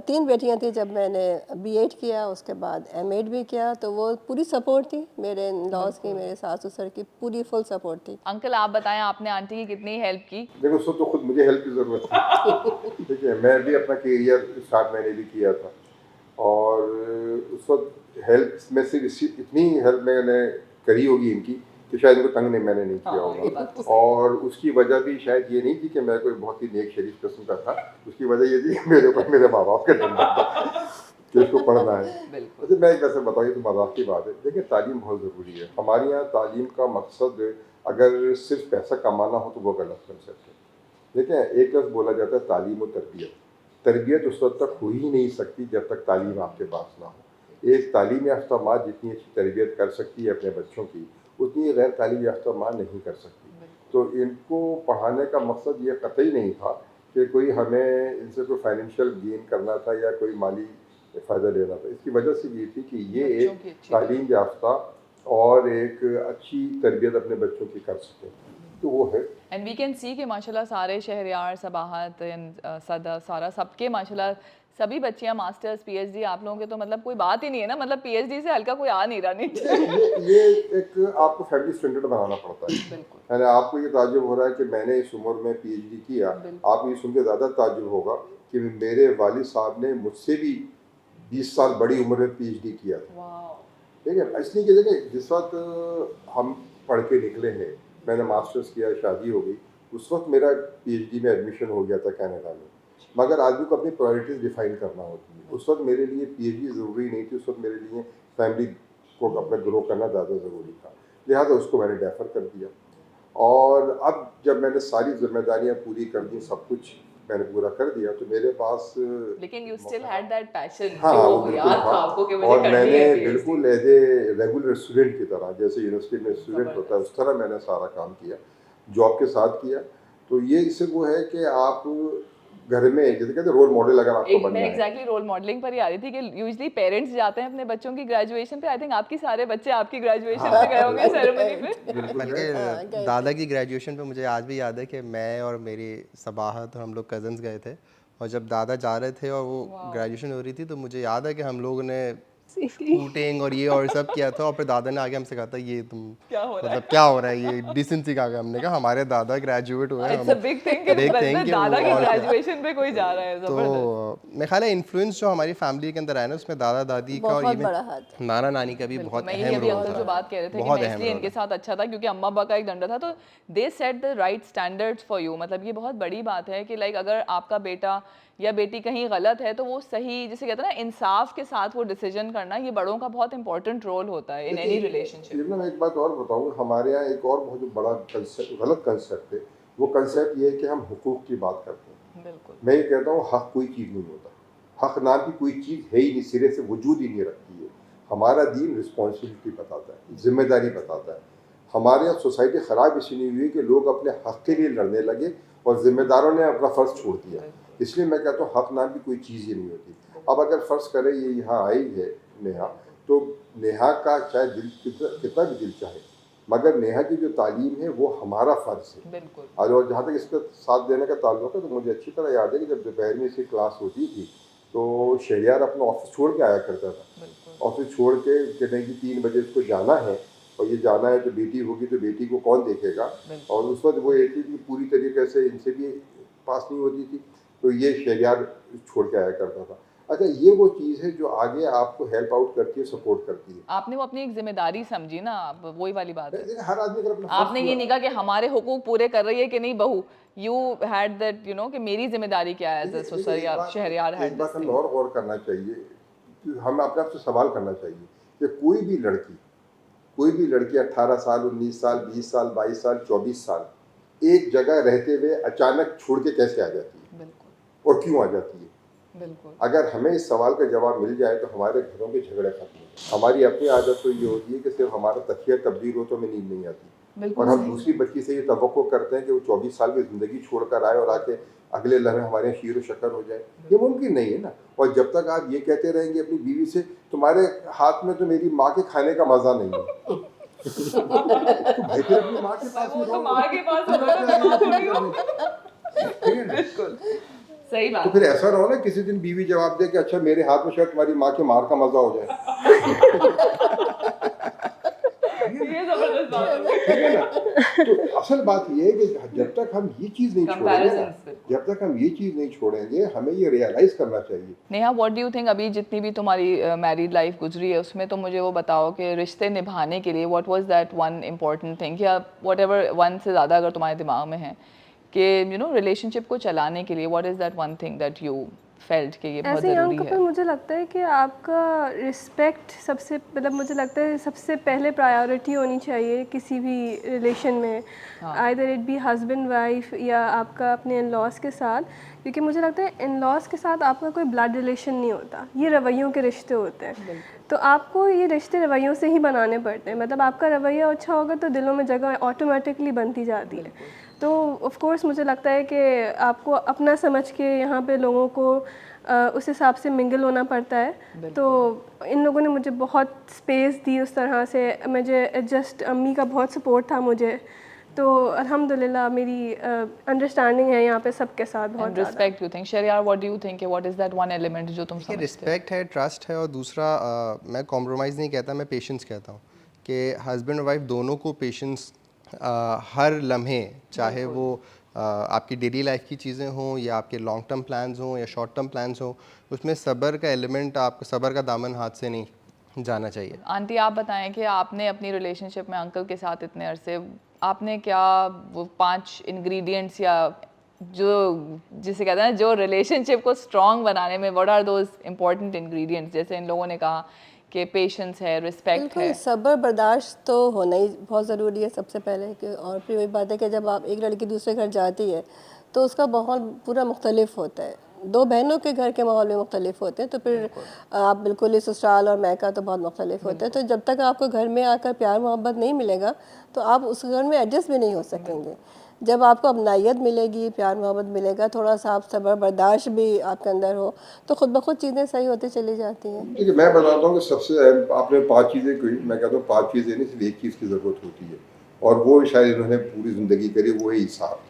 3 बेटियां थी, जब मैंने बीएड किया उसके बाद एमएड भी किया, तो वो पूरी सपोर्ट थी मेरे लॉज की, मेरे सास ससुर की पूरी फुल सपोर्ट थी। अंकल आप बताएं आपने आंटी की कितनी हेल्प की? देखो उसको तो खुद मुझे हेल्प की ज़रूरत थी। ठीक है, मैं भी अपना करियर स्टार्ट मैंने भी किया था, और उस वक्त हेल्प में सिर्फ इतनी हेल्प मैंने करी होगी इनकी कि शायद इनको तंग नहीं मैंने नहीं किया होगा। और उसकी वजह भी शायद ये नहीं थी कि मैं कोई बहुत ही नेक शरीफ किस्म का था, उसकी वजह ये थी कि मेरे ऊपर मेरे माँ बाप का डंडा था कि इसको पढ़ना है। अच्छा मैं एक वैसे बताऊँ तो मजाक की बात है, देखिए तालीम बहुत ज़रूरी है। हमारे यहाँ तालीम का मकसद अगर सिर्फ पैसा कमाना हो तो वो गलत कंसेप्ट है। देखिए एक लफ्ज़ बोला जाता है तालीम और तरबियत। तरबियत उस वक्त तक हो ही नहीं सकती जब तक तालीम आपके पास ना हो। एक तालीम याफ्ता माँ जितनी अच्छी तरबियत कर सकती है अपने बच्चों की, उतनी गैर तालीम याफ्ता माँ नहीं कर सकती। तो इनको पढ़ाने का मकसद ये कतई नहीं था कि कोई हमें इनसे कोई फाइनेंशियल गेन करना था या कोई माली फ़ायदा लेना था। इसकी वजह से ये थी कि ये एक तालीम याफ्ता और एक अच्छी तरबियत अपने बच्चों की कर सकें, तो वो है। एंड वी कैन सी कि माशाल्लाह सारे शहरियार, सबाहत एंड सदा सारा सबके माशाल्लाह सभी बच्चियां मास्टर्स पीएचडी, आप लोगों के तो मतलब कोई बात ही नहीं है ना, मतलब पीएचडी से हल्का कोई आ नहीं रहा नहीं। ये एक आपको फैमिली स्टैंडर्ड बनाना पड़ता है। यानी आपको ये ताज्जुब हो रहा है कि मैंने इस उम्र में पीएचडी किया, आप ये सुन के ज़्यादा ताज्जुब होगा कि मेरे वालिद साहब ने मुझसे भी 20 साल बड़ी उम्र में पीएचडी किया था। ठीक है, इसलिए कि देखिए जिस वक्त हम पढ़ के निकले हैं, मैंने मास्टर्स किया, शादी हो गई, उस वक्त मेरा पीएचडी में एडमिशन हो गया था कनाडा में। मगर आदमी को अपनी प्रायोरिटीज़ डिफाइन करना होती है। उस वक्त मेरे लिए पीएचडी ज़रूरी नहीं थी, उस वक्त मेरे लिए फैमिली को अपना ग्रो करना ज़्यादा ज़रूरी था, लिहाजा उसको मैंने डेफर कर दिया। और अब जब मैंने सारी जिम्मेदारियां पूरी कर दी, सब कुछ मैंने पूरा कर दिया तो मेरे पास लेकिन you still had that passion हाँ वो जो बिल्कुल याद था था। आपको कि मुझे और करनी मैंने है PhD। बिल्कुल एज ए रेगुलर स्टूडेंट की तरह, जैसे यूनिवर्सिटी में स्टूडेंट होता है उस तरह मैंने सारा काम किया, जॉब के साथ किया। तो ये इससे वो है कि आप घर में, जैसे कहते हैं रोल मॉडल अगर आपको एक बनना मैं है। एग्जैक्टली रोल मॉडलिंग पर ही आ रही थी कि यूजुअली पेरेंट्स जाते हैं अपने बच्चों की ग्रेजुएशन पे। आई थिंक आपकी सारे बच्चे आपकी ग्रेजुएशन हाँ पे गए होंगे सेरेमनी पे। बिल्कुल है। बल्कि हाँ, गए दादा थे। की ग्रेजुएशन पे मुझे आज भी याद है कि मैं और मेरी सबाहत और हम लोग कज़न्स गए थे, और जब दादा जा रहे थे और वो ग्रेजुएशन हो रही थी तो मुझे याद है कि हम लोगों ने हूटिंग और ये और सब किया था, और फिर दादा ने आगे हमसे कहा था ये तुम क्या हो रहा है? मतलब क्या हो रहा है, ये डिसेंसी कहा गया। हमने कहा हमारे दादा ग्रेजुएट हुए हैं, इट्स अ बिग थिंग कि big thing मतलब कि दादा वो की और क्या। ग्रेजुएशन पे कोई जा रहा है, जबरदस्त। तो मेरे ख्याल है इन्फ्लुएंस जो हमारी फैमिली के अंदर आया ना उसमें दादा दादी का और बहुत इवन बड़ा हाथ। नाना नानी का भी बिल्कुल, बहुत मैं यही अहम अभी रोल अंकल था, जो बात कह रहे थे कि बहुत मैं अहम इसलिए रोल इनके है। साथ अच्छा था क्योंकि अम्मा अब्बा का एक डंडा था, तो they set the right standards for you. मतलब ये बहुत बड़ी बात है कि लाइक अगर आपका बेटा या बेटी कहीं गलत है तो वो सही, जिसे कहते हैं ना, इंसाफ के साथ वो डिसीजन करना, ये बड़ों का बहुत इंपॉर्टेंट रोल होता है इन एनी रिलेशनशिप। ये ना मैं एक बात और बताऊँ, हमारे यहाँ एक और बहुत बड़ा कंसेप्ट, गलत कंसेप्ट है। वो कंसेप्ट ये है कि हम हुकूक की बात करते हैं। बिल्कुल मैं ये कहता हूँ हक कोई चीज़ नहीं होता, हक नाम की कोई चीज़ है ही नहीं, सिरे से वजूद ही नहीं रखती है। हमारा दीन रिस्पॉन्सिबिलिटी बताता है, जिम्मेदारी बताता है। हमारे यहाँ सोसाइटी ख़राब इसलिए नहीं हुई कि लोग अपने हक के लिए लड़ने लगे और जिम्मेदारों ने अपना फ़र्ज़ छोड़ दिया। इसलिए मैं कहता हूँ हक नाम की कोई चीज़ ही नहीं होती। अब अगर फ़र्ज़ करें ये यहाँ आई है नेहा, तो नेहा का चाहे दिल कितना भी दिल चाहे, मगर नेहा की जो तालीम है वो हमारा फ़र्ज़ है। बिल्कुल और जहाँ तक इसका साथ देने का ताल्लुक है, तो मुझे अच्छी तरह याद है कि जब दोपहर में इसकी क्लास होती थी तो शहरियार अपना ऑफिस छोड़ के आया करता था। बिल्कुल ऑफिस छोड़ के कहते हैं कि 3 बजे इसको जाना है, और ये जाना है तो बेटी होगी तो बेटी को कौन देखेगा। और उस वक्त वो एक थी पूरी तरीके से इनसे भी पास नहीं होती थी, तो ये शहरियार छोड़ के आया करता था। अच्छा, ये वो चीज़ है जो आगे आपको हेल्प आउट करती है, सपोर्ट करती है। आपने वो अपनी एक जिम्मेदारी समझी ना, आप वही वाली बात है। देखिए, हर आदमी अगर अपना आपने ये नहीं कहा कि हमारे हुकूक पूरे कर रही है कि नहीं बहू, you had that, you know, कि मेरी जिम्मेदारी क्या है as a society, Shahriyar had एक दिस बात हमें थिंग। और गौर करना चाहिए कि हमें अपने आप से सवाल करना चाहिए कि कोई भी लड़की 18 साल, 19 साल, 20 साल, 22 साल, 24 साल एक जगह रहते हुए अचानक छोड़ के कैसे आ जाती है बिल्कुल और क्यों आ जाती है? बिल्कुल अगर हमें इस सवाल का जवाब मिल जाए तो हमारे घरों के झगड़े खत्म हो जाए। हमारी अपनी आदत तो ये होती है कि सिर्फ हमारा तकिया तब्दील हो तो हमें नींद नहीं आती, और बिल्कुल हम सही। दूसरी बच्ची से ये तवक्को करते हैं कि वो 24 साल की ज़िंदगी छोड़कर आए और आके अगले लम्हे हमारे यहाँ शीर शक्कर हो जाए। ये मुमकिन नहीं है ना। और जब तक आप ये कहते रहेंगे अपनी बीवी से तुम्हारे हाथ में तो मेरी माँ के खाने का मज़ा नहीं है, तो भाई फिर अपनी माँ के पास ही वो तो रहो। माँ के पास होगा ना, मैं माँ थोड़ी हूँ। बिल्कुल सही तो बात फिर है। ऐसा ना हो ना किसी दिन बीवी जवाब दे कि अच्छा मेरे हाथ में शायद तुम्हारी माँ के मार का मजा हो जाए। ये जबरदस्त बात है। ठीक है ना। तो असल बात ये है कि जब तक हम ये चीज़ नहीं छोड़ेंगे ना, Comparisons पे। जब तक हम ये चीज़ नहीं छोड़ेंगे, हमें ये रियलाइज करना चाहिए। Neha, what do you think, अभी जितनी भी तुम्हारी मैरिड लाइफ गुजरी है उसमें तो मुझे वो बताओ कि रिश्ते निभाने के लिए what was that one important thing, या वट एवर वन से ज़्यादा अगर तुम्हारे दिमाग में है कि यू नो रिलेशनशिप को चलाने के लिए what is that one thing that you felt कि ये बहुत ऐसे यंग ज़रूरी कपल है? मुझे लगता है कि आपका रिस्पेक्ट सबसे, मतलब मुझे लगता है सबसे पहले प्रायोरिटी होनी चाहिए किसी भी रिलेशन में, either it be husband wife या आपका अपने इन लॉज के साथ, क्योंकि मुझे लगता है इन लॉज के साथ आपका कोई ब्लड रिलेशन नहीं होता, ये रवैयों के रिश्ते होते हैं। तो आपको ये रिश्ते रवैयों से ही बनाने पड़ते हैं। मतलब आपका रवैया अच्छा होगा तो दिलों में जगह ऑटोमेटिकली बनती जाती है। तो ऑफ कोर्स मुझे लगता है कि आपको अपना समझ के यहाँ पे लोगों को उस हिसाब से मिंगल होना पड़ता है। तो इन लोगों ने मुझे बहुत स्पेस दी उस तरह से, मुझे एडजस्ट, अम्मी का बहुत सपोर्ट था मुझे, तो अल्हम्दुलिल्लाह मेरी अंडरस्टैंडिंग है यहाँ पे सबके साथ बहुत एंड ज़्यादा। Respect you think, Sheriyar, what do you think, what is that one element जो तुम कि समझते हो? रिस्पेक्ट है, ट्रस्ट है, और दूसरा मैं कॉम्प्रोमाइज़ नहीं कहता, मैं पेशेंस कहता हूँ कि हस्बैंड और वाइफ दोनों को पेशेंस हर लम्हे, चाहे वो आपकी डेली लाइफ की चीज़ें हों या आपके लॉन्ग टर्म प्लान्स हों या शॉर्ट टर्म प्लान्स हों, उसमें सब्र का एलिमेंट, आपको सब्र का दामन हाथ से नहीं जाना चाहिए। आंटी, आप बताएं कि आपने अपनी रिलेशनशिप में अंकल के साथ इतने अरसे, आपने क्या वो 5 इंग्रेडिएंट्स या जो, जिसे कहते हैं जो रिलेशनशिप को स्ट्रॉन्ग बनाने में, what are those important ingredients? जैसे इन लोगों ने कहा कि पेशेंस है, रिस्पेक्ट बिल्कुल, है। सब्र बर्दाश्त तो होना ही बहुत ज़रूरी है सबसे पहले कि, और फिर वही बात है कि जब आप एक लड़की दूसरे घर जाती है तो उसका माहौल पूरा मुख्तलिफ होता है। 2 बहनों के घर के माहौल में मुख्तलिफ होते हैं, तो फिर आप बिल्कुल ही ससुराल और मायका तो बहुत मुख्तलिफ होते हैं। तो जब तक आपको घर में आकर प्यार मोहब्बत नहीं मिलेगा तो आप उस घर में एडजस्ट भी नहीं हो सकेंगे। जब आपको अपनायत मिलेगी, प्यार मोहब्बत मिलेगा, थोड़ा सा आप सब्र बर्दाश्त भी आपके अंदर हो, तो खुद ब खुद चीज़ें सही होती चली जाती हैं। देखिए, मैं बताता हूँ कि सबसे अहम आपने 5 चीज़ें कही, मैं कहता हूँ 5 चीज़ें नहीं, सिर्फ एक चीज़ की ज़रूरत होती है, और वो शायद इन्होंने पूरी ज़िंदगी करी, वो है इंसाफ।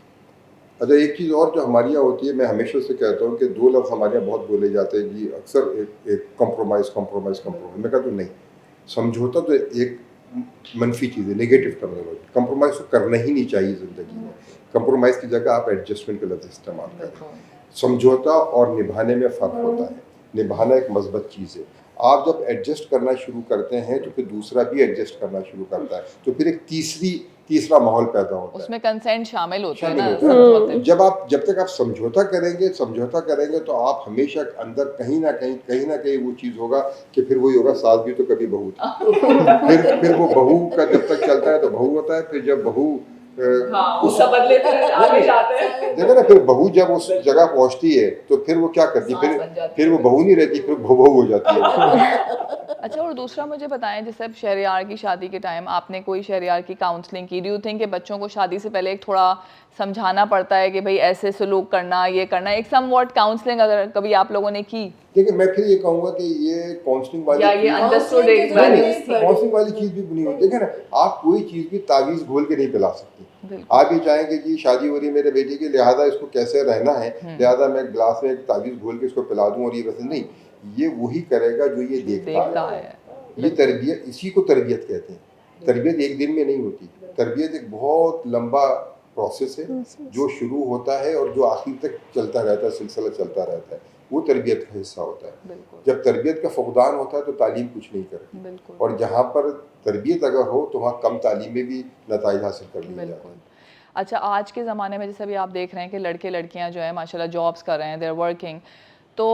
अच्छा, एक चीज़ और जो हमारे यहाँ होती है, मैं हमेशा से कहता हूँ कि 2 लफ्ज़ हमारे यहाँ बहुत बोले जाते हैं जी, अक्सर एक कॉम्प्रोमाइज़ कॉम्प्रोमाइज़ कॉम्प्रोमाइज़। मैं कहता हूँ नहीं, समझौता तो एक मनफी चीज़ है, नेगेटिव टर्मिनोलॉजी। कॉम्प्रोमाइज़ तो करना ही नहीं चाहिए ज़िंदगी में। कॉम्प्रोमाइज़ की जगह आप एडजस्टमेंट का लफ्ज़ इस्तेमाल करें। समझौता और निभाने में फ़र्क होता है। निभाना एक मस्बत चीज़ है। आप जब एडजस्ट करना शुरू करते हैं तो फिर दूसरा भी एडजस्ट करना शुरू करता है, तो फिर एक तीसरा माहौल पैदा होता है। उसमें कंसेंट शामिल होते हैं शामिल ना होता है। समझौते में। जब तक आप समझौता करेंगे तो आप हमेशा अंदर कहीं ना कहीं वो चीज़ होगा कि फिर वही होगा, सास भी तो कभी बहू थी। फिर वो बहू का जब तक चलता है तो बहू होता है, फिर जब बहू उस बदले फिर आगे जाते हैं। देखो ना, फिर बहू जब उस जगह पहुंचती है तो फिर वो क्या करती है, सास बन जाती फिर वो बहू नहीं रहती, फिर बहू हो जाती है। अच्छा, और दूसरा मुझे बताएं, जैसे अब शहरयार की शादी के टाइम आपने कोई शहरयार की काउंसलिंग की? डू यू थिंक कि बच्चों को शादी से पहले एक थोड़ा समझाना पड़ता है कि भाई ऐसे सलूक करना, ये करना, एक समवॉट काउंसलिंग अगर कभी आप लोगों ने की? देखिए, मैं फिर ये कहूँगा कि ये काउंसलिंग वाली या ये चीज़- अंडरस्टूड एक Counselling की वैल्यूज जरूरत थी? नहीं काउंसलिंग वाली चीज़ भी बनी होती है। देखिए ना, आप कोई चीज़ भी तावीज़ घोल के नहीं पिला सकती। बिल्कुल। आप ये चाहेंगे कि शादी हो रही है मेरे बेटे की, लिहाजा इसको कैसे रहना है, लिहाजा मैं ग्लास में एक तावीज़ घोल के इसको पिला दूँ और ये वैसे नहीं, ये वही करेगा जो ये देखता देखता है। है। ये तरबियत, इसी को तरबियत कहते हैं। तरबियत एक दिन में नहीं होती। तरबियत एक बहुत लंबा प्रोसेस है जो शुरू होता है और जो आखिर तक चलता रहता है, सिलसिला चलता रहता है। वो तरबियत का हिस्सा होता है। बिल्कुल जब तरबियत का फुकदान होता है तो तालीम कुछ नहीं करती, बिल्कुल और जहाँ पर तरबियत अगर हो तो वहाँ कम तालीम में भी नताइज हासिल कर लिए जाते बिल्कुल। हैं। अच्छा, आज के ज़माने में जैसे अभी आप देख रहे हैं कि लड़के लड़कियां जो है माशाल्लाह जॉब्स कर रहे हैं, दे आर वर्किंग, तो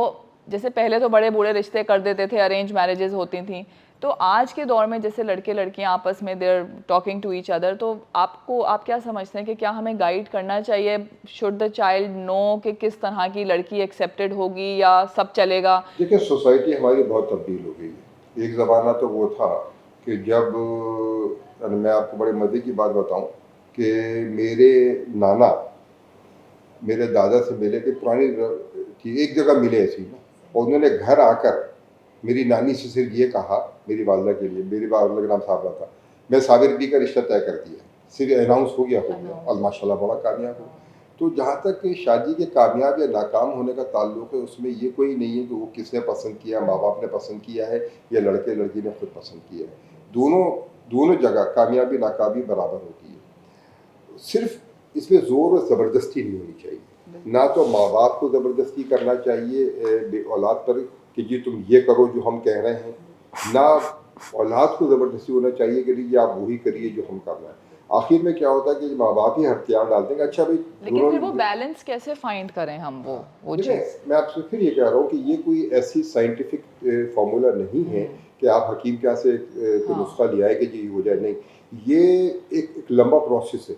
जैसे पहले तो बड़े बूढ़े रिश्ते कर देते थे, अरेंज मैरिजेस होती थी, तो आज के दौर में जैसे लड़के लड़कियां आपस में they are talking to each other, तो आप क्या समझते हैं कि क्या हमें गाइड करना चाहिए? शुड द चाइल्ड नो कि किस तरह की लड़की एक्सेप्टेड होगी या सब चलेगा? देखिए, सोसाइटी हमारी बहुत तब्दील हो गई है। एक ज़माना तो वो था कि जब मैं आपको बड़े मज़े की बात बताऊं कि मेरे नाना मेरे दादा से मिले कि पुरानी थी, एक जगह मिले ऐसी ना, और उन्होंने घर आकर मेरी नानी से सिर्फ ये कहा, मेरी वालदा के लिए, मेरी वालदा का नाम साबरा था, मैं साबिर बी का रिश्ता तय कर दिया, सिर्फ अनाउंस हो गया और माशाल्लाह बड़ा कामयाब हो। तो जहाँ तक कि शादी के कामयाब या नाकाम होने का ताल्लुक है, उसमें ये कोई नहीं है कि वो किसने पसंद किया, माँ बाप ने पसंद किया है या लड़के लड़की ने खुद पसंद किया है। दोनों जगह कामयाबी नाकामी बराबर होती है। सिर्फ इसमें ज़ोर और ज़बरदस्ती नहीं होनी चाहिए। ना तो माँ बाप को ज़बरदस्ती करना चाहिए औलाद पर कि जी तुम ये करो जो हम कह रहे हैं, ना औलाद को ज़बरदस्ती होना चाहिए कि जी आप वही करिए जो हम कर रहे हैं। आखिर में क्या होता है कि माँ बाप ही हथियार डालते हैं, अच्छा भाई लेकिन फिर वो बैलेंस कैसे फाइंड करें हम, वो देखिए, चीज़? मैं आपसे फिर ये कह रहा हूँ कि ये कोई ऐसी साइंटिफिक फार्मूला नहीं है कि आप हकीम क्या से कोई नुस्खा लिया है कि जी हो जाए, नहीं। ये एक लंबा प्रोसेस है,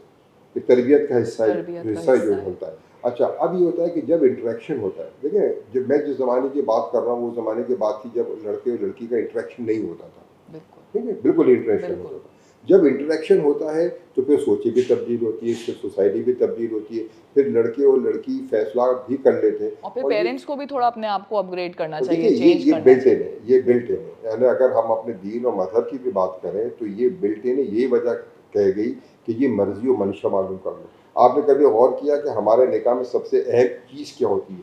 एक तरबियत का हिस्सा जो होता है। अच्छा, अब ये होता है कि जब इंटरेक्शन होता है, देखिए जब मैं जिस ज़माने की बात कर रहा हूँ वो ज़माने की बात थी जब लड़के और लड़की का इंटरेक्शन नहीं होता था। बिल्कुल ठीक है, बिल्कुल इंटरेक्शन होता था। जब इंटरेक्शन होता है तो फिर सोचें भी तब्दील होती है, फिर सोसाइटी भी तब्दील होती है, फिर लड़के और लड़की फैसला भी कर लेते हैं। और फिर पेरेंट्स को भी थोड़ा अपने आप को अपग्रेड करना चाहिए, देखिए, चेंज ये करना बिल्ट चाहिए। इन है, ये बिल्ट इन है। यानी अगर हम अपने दीन और मजहब की भी बात करें तो ये बिल्ट इन है। यही वजह कह गई कि ये मर्जी और मंशा मालूम कर लो। आपने कभी गौर किया कि हमारे निकाह में सबसे अहम चीज़ क्या होती है?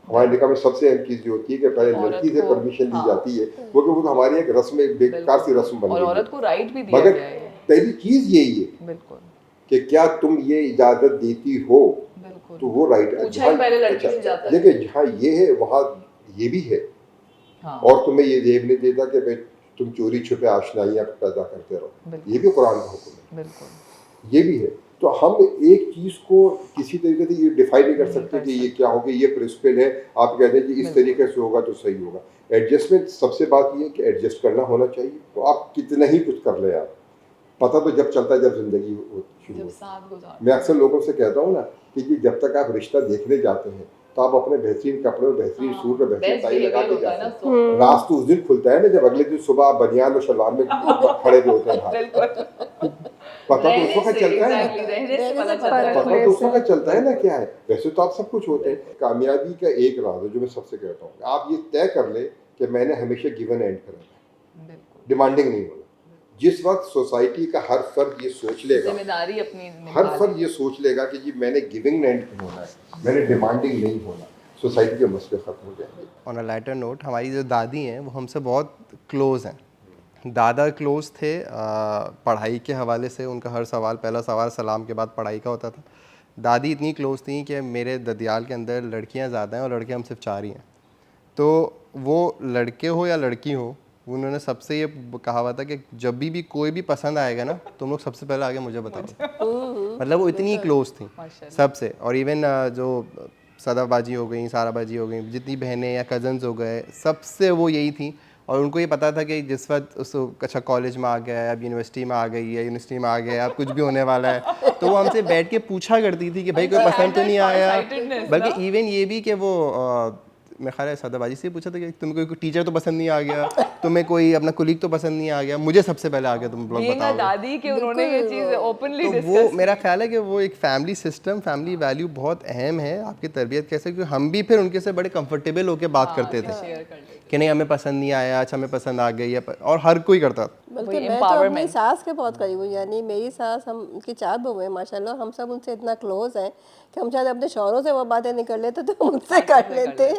हमारे निकाह में सबसे अहम चीज़ ये होती है कि पहले लड़की से परमिशन दी जाती है, क्योंकि वो तो हमारी एक रस्म, एक बेकार सी रस्म बन और गई औरत है। को राइट भी दिया मगर गया है। पहली चीज़ यही है बिल्कुल कि क्या तुम ये इजाज़त देती हो, बिल्कुल। तो वो राइट है। पूछा ही पहले लड़की से जाता है। देखिए, जहाँ ये है वहाँ ये भी है। हाँ, और तुम्हें ये जेब नहीं देता कि भाई तुम चोरी छुपे आशनाइयाँ पैदा करते रहो, बिल्कुल। ये भी कुरान का हुक्म बिल्कुल है, ये भी है। तो हम एक चीज़ को किसी तरीके से ये डिफाइन नहीं कर नहीं सकते कर कि ये क्या होगा, ये प्रिंसिपल है, आप कहते हैं कि इस तरीके से होगा तो सही होगा। एडजस्टमेंट, सबसे बात ये है कि एडजस्ट करना होना चाहिए। तो आप कितना ही कुछ कर ले, आप पता तो जब चलता है जब जिंदगी शुरू जब होती है। साथ गुजार मैं अक्सर लोगों से कहता हूँ ना कि जब तक आप रिश्ता देखने जाते हैं तो आप अपने बेहतरीन कपड़े और बेहतरीन सूट और बेहतरीन बेस्ट टाई लगा बिहेवियर के होता है जाते ना हैं। तो राज तो उस दिन खुलता है ना जब अगले दिन सुबह आप बनियान और शलवार में खड़े भी होते हैं बाहर। बिल्कुल पता तो उस रहने वक्त से चलता है ना, एग्जैक्टली रहने से रहने पता से चलता है पता परखने तो उस से। वक्त चलता है ना क्या है। वैसे तो आप सब कुछ होते हैं। कामयाबी का एक राज है जो मैं सबसे कहता हूँ, आप ये तय कर ले कि मैंने हमेशा गिवन एंड करना है, बिल्कुल डिमांडिंग नहीं होना। जिस वक्त सोसाइटी का हर फर्द ये सोच लेगा, जिम्मेदारी अपनी हर निभा फर्द ले ये सोच लेगा कि जी मैंने गिविंग एंड पे होना है, मैंने डिमांडिंग नहीं होना, सोसाइटी के मसले खत्म हो जाएंगे। ऑन अ लाइटर नोट, हमारी जो दादी हैं वो हमसे बहुत क्लोज़ हैं। दादा क्लोज़ थे पढ़ाई के हवाले से, उनका हर सवाल पहला सवाल सलाम के बाद पढ़ाई का होता था। दादी इतनी क्लोज़ थी कि मेरे ददियाल के अंदर लड़कियां ज़्यादा हैं और लड़के हम सिर्फ 4 ही हैं। तो वो लड़के हो या लड़की हो, उन्होंने सबसे ये कहा हुआ था कि जब भी कोई भी पसंद आएगा ना, तुम लोग सबसे पहले आगे मुझे बताओ। मतलब वो इतनी क्लोज थी माशाल्लाह। सबसे। और इवन जो सदाबाजी हो गई, साराबाजी हो गई, जितनी बहनें या कज़न्स हो गए, सबसे वो यही थी। और उनको ये पता था कि जिस वक्त उस अच्छा कॉलेज में आ गया है, अब यूनिवर्सिटी में आ गई है, यूनिवर्सिटी में आ गया है, अब कुछ भी होने वाला है, तो वो हमसे बैठ के पूछा करती थी कि भाई कोई पसंद तो नहीं आया। बल्कि इवन ये भी कि वो मैं ख्याल है सदाबाजी से पूछा था कि तुम्हें कोई टीचर तो पसंद नहीं आ गया, तुम्हें कोई अपना कुलीग तो पसंद नहीं आ गया, मुझे सबसे पहले आके तुम लोग बीइंग अ बताओगे। दादी कि उन्होंने ये चीज ओपनली तो वो डिस्कस मेरा ख्याल है कि वो एक फैमिली सिस्टम, फैमिली वैल्यू बहुत अहम है आपकी तरबियत कैसे, क्योंकि हम भी फिर उनके से बड़े कंफर्टेबल होकर बात करते थे शेयर कर लेते कि नहीं हमें पसंद नहीं आया, अच्छा हमें पसंद आ गई, और हर कोई करता था। बल्कि वही मैं तो अपनी empowerment। सास के बहुत करीब हूँ, यानी मेरी सास, हम उनकी 4 बहू हैं माशाल्लाह, हम सब उनसे इतना क्लोज हैं कि हम शायद अपने शौहरों से वो बातें नहीं कर लेते तो मुझसे कर लेते हैं,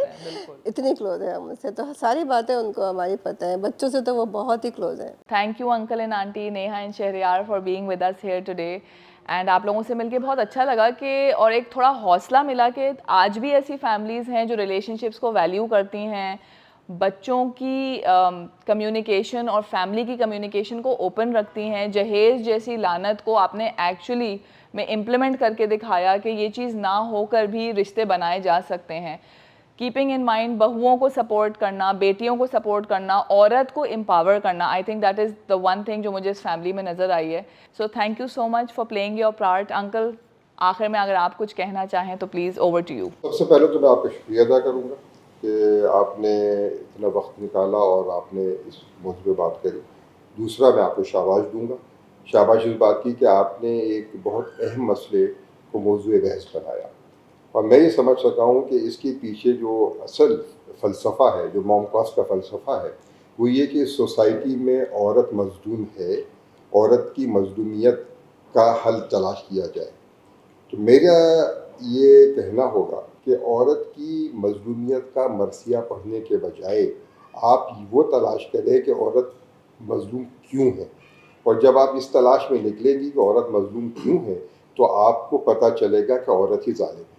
इतनी क्लोज है हम उनसे, तो सारी बातें उनको हमारी पता है। बच्चों से तो वो बहुत ही क्लोज हैं। Thank you uncle and aunty Neha and Shahryar for being with us here today. And आप लोगों से मिलके बहुत अच्छा लगा कि और एक थोड़ा हौसला मिला कि आज भी ऐसी फैमिलीज़ हैं जो रिलेशनशिप्स को वैल्यू करती हैं, बच्चों की कम्युनिकेशन और फैमिली की कम्युनिकेशन को ओपन रखती हैं। जहेज़ जैसी लानत को आपने एक्चुअली में इम्प्लीमेंट करके दिखाया कि ये चीज़ ना होकर भी रिश्ते बनाए जा सकते हैं। कीपिंग इन माइंड बहुओं को सपोर्ट करना, बेटियों को सपोर्ट करना, औरत को एम्पावर करना, I think that is the one thing जो मुझे इस फैमिली में नज़र आई है। So thank you so much for playing your part. Uncle आखिर में अगर आप कुछ कहना चाहें तो प्लीज़ ओवर टू यू। सबसे पहले तो मैं आपका शुक्रिया अदा करूँगा कि आपने इतना वक्त निकाला और आपने इस मौजूद पे बात करी। दूसरा, मैं आपको शाबाश दूंगा, शाबाश इस बात की कि आपने एक बहुत अहम मसले को मौजूद बहस बनाया, और मैं ये समझ सका हूँ कि इसके पीछे जो असल फ़लसफ़ा है, जो मॉमकास्ट का फ़लसफ़ा है, वो ये कि सोसाइटी में औरत मज़लूम है, औरत की मज़लूमियत का हल तलाश किया जाए। तो मेरा ये कहना होगा कि औरत की मज़लूमियत का मरसिया पढ़ने के बजाय आप वो तलाश करें कि औरत मज़लूम क्यों है, और जब आप इस तलाश में निकलेंगी कि औरत मज़लूम क्यों है, तो आपको पता चलेगा कि औरत ही ज़ालिम है।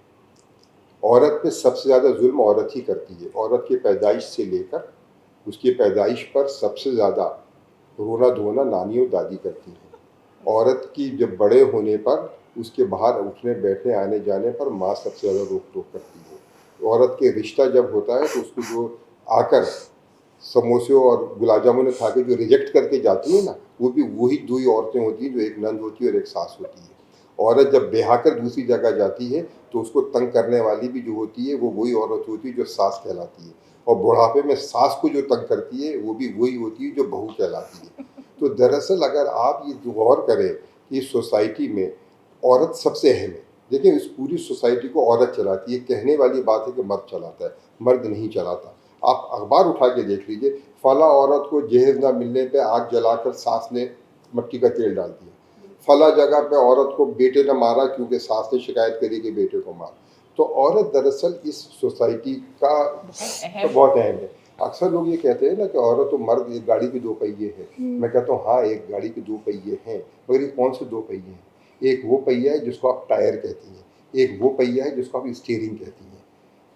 औरत पे सबसे ज़्यादा जुल्म औरत ही करती है। औरत की पैदाइश से लेकर उसकी पैदाइश पर सबसे ज़्यादा रोना धोना नानी और दादी करती हैं। औरत की जब बड़े होने पर उसके बाहर उठने बैठने आने जाने पर माँ सबसे ज़्यादा रोक टोक करती है। औरत के रिश्ता जब होता है तो उसको जो आकर समोसे और गुलाब जामुन खा के जो रिजेक्ट करके जाती है ना, वो भी वही 2 ही औरतें होती हैं, जो एक नंद होती है और एक सास होती है। औरत जब ब्याह कर दूसरी जगह जाती है तो उसको तंग करने वाली भी जो होती है वो वही औरत होती है जो सास कहलाती है, और बुढ़ापे में सास को जो तंग करती है वो भी वही होती है जो बहू कहलाती है। तो दरअसल अगर आप ये गौर करें कि सोसाइटी में औरत सबसे अहम है। देखिए, इस पूरी सोसाइटी को औरत चलाती है। कहने वाली बात है कि मर्द चलाता है, मर्द नहीं चलाता। आप अखबार उठा के देख लीजिए, फला औरत को जहेज ना मिलने पे आग जलाकर सास ने मट्टी का तेल डाल दिया, फला जगह पे औरत को बेटे ने मारा क्योंकि सास ने शिकायत करी कि बेटे को मार। तो औरत दरअसल इस सोसाइटी का बहुत अहम है। अक्सर लोग ये कहते हैं ना कि औरत और मर्द एक गाड़ी के 2 पहिए हैं। मैं कहता हूँ हाँ, एक गाड़ी के 2 पहिए हैं, मगर ये कौन से 2 पहिए हैं? एक वो पहिया है जिसको आप टायर कहती हैं, एक वो पहिया है जिसको आप स्टीयरिंग कहती हैं।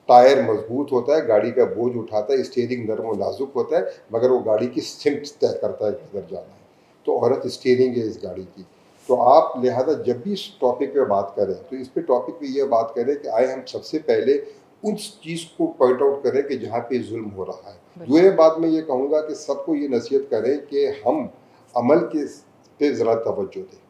टायर मजबूत होता है, गाड़ी का बोझ उठाता है, स्टीयरिंग नरम और नाजुक होता है, मगर वो गाड़ी की सिमत तय करता है किधर जाना है। तो औरत स्टीयरिंग है इस गाड़ी की। तो आप लिहाजा जब भी इस टॉपिक पे बात करें तो इस पे टॉपिक पे ये बात करें कि आए हम सबसे पहले उस चीज़ को पॉइंट आउट करें कि जहाँ पे जुल्म हो रहा है। दूसरी बात मैं ये कहूँगा कि सबको ये नसीहत करें कि हम अमल के पे ज़रा तवज्जो दें।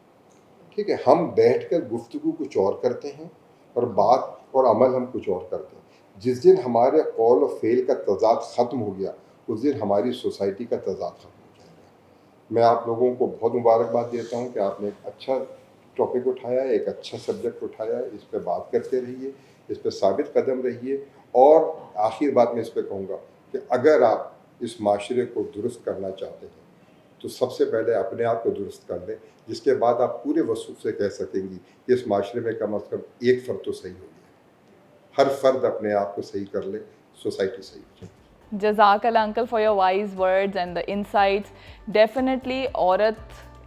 ठीक है, हम बैठकर गुफ्तगू कुछ और करते हैं और बात और अमल हम कुछ और करते हैं। जिस दिन हमारे कौल और फेल का तज़ाद ख़त्म हो गया, उस दिन हमारी सोसाइटी का तज़ाद ख़त्म हो जाएगा। मैं आप लोगों को बहुत मुबारकबाद देता हूँ कि आपने एक अच्छा टॉपिक उठाया है, एक अच्छा सब्जेक्ट उठाया है। इस पर बात करते रहिए, इस पर साबित कदम रहिए। और आखिर बात मैं इस पर कहूँगा कि अगर आप इस माशरे को दुरुस्त करना चाहते हैं तो सबसे पहले अपने आप को दुरुस्त कर लें, जिसके बाद आप पूरे वसूख से कह सकेंगी कि इस माशरे में कम अज़ कम एक फ़र्द तो सही हो गया। हर फ़र्द अपने आप को सही कर ले, सोसाइटी सही हो जाए। जज़ाकल्लाह uncle for your wise words and the insights. Definitely औरत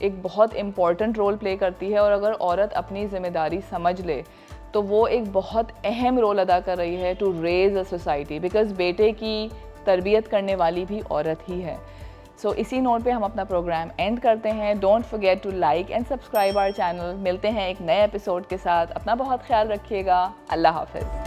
एक बहुत इम्पॉर्टेंट रोल प्ले करती है, और अगर औरत अपनी ज़िम्मेदारी समझ ले तो वो एक बहुत अहम रोल अदा कर रही है to raise a society, because बेटे की तरबियत करने वाली भी औरत ही है। सो इसी नोट पे हम अपना प्रोग्राम एंड करते हैं। Don't forget to like and subscribe our channel. मिलते हैं एक नए एपिसोड के साथ। अपना बहुत ख्याल रखिएगा। अल्लाह हाफ़िज़।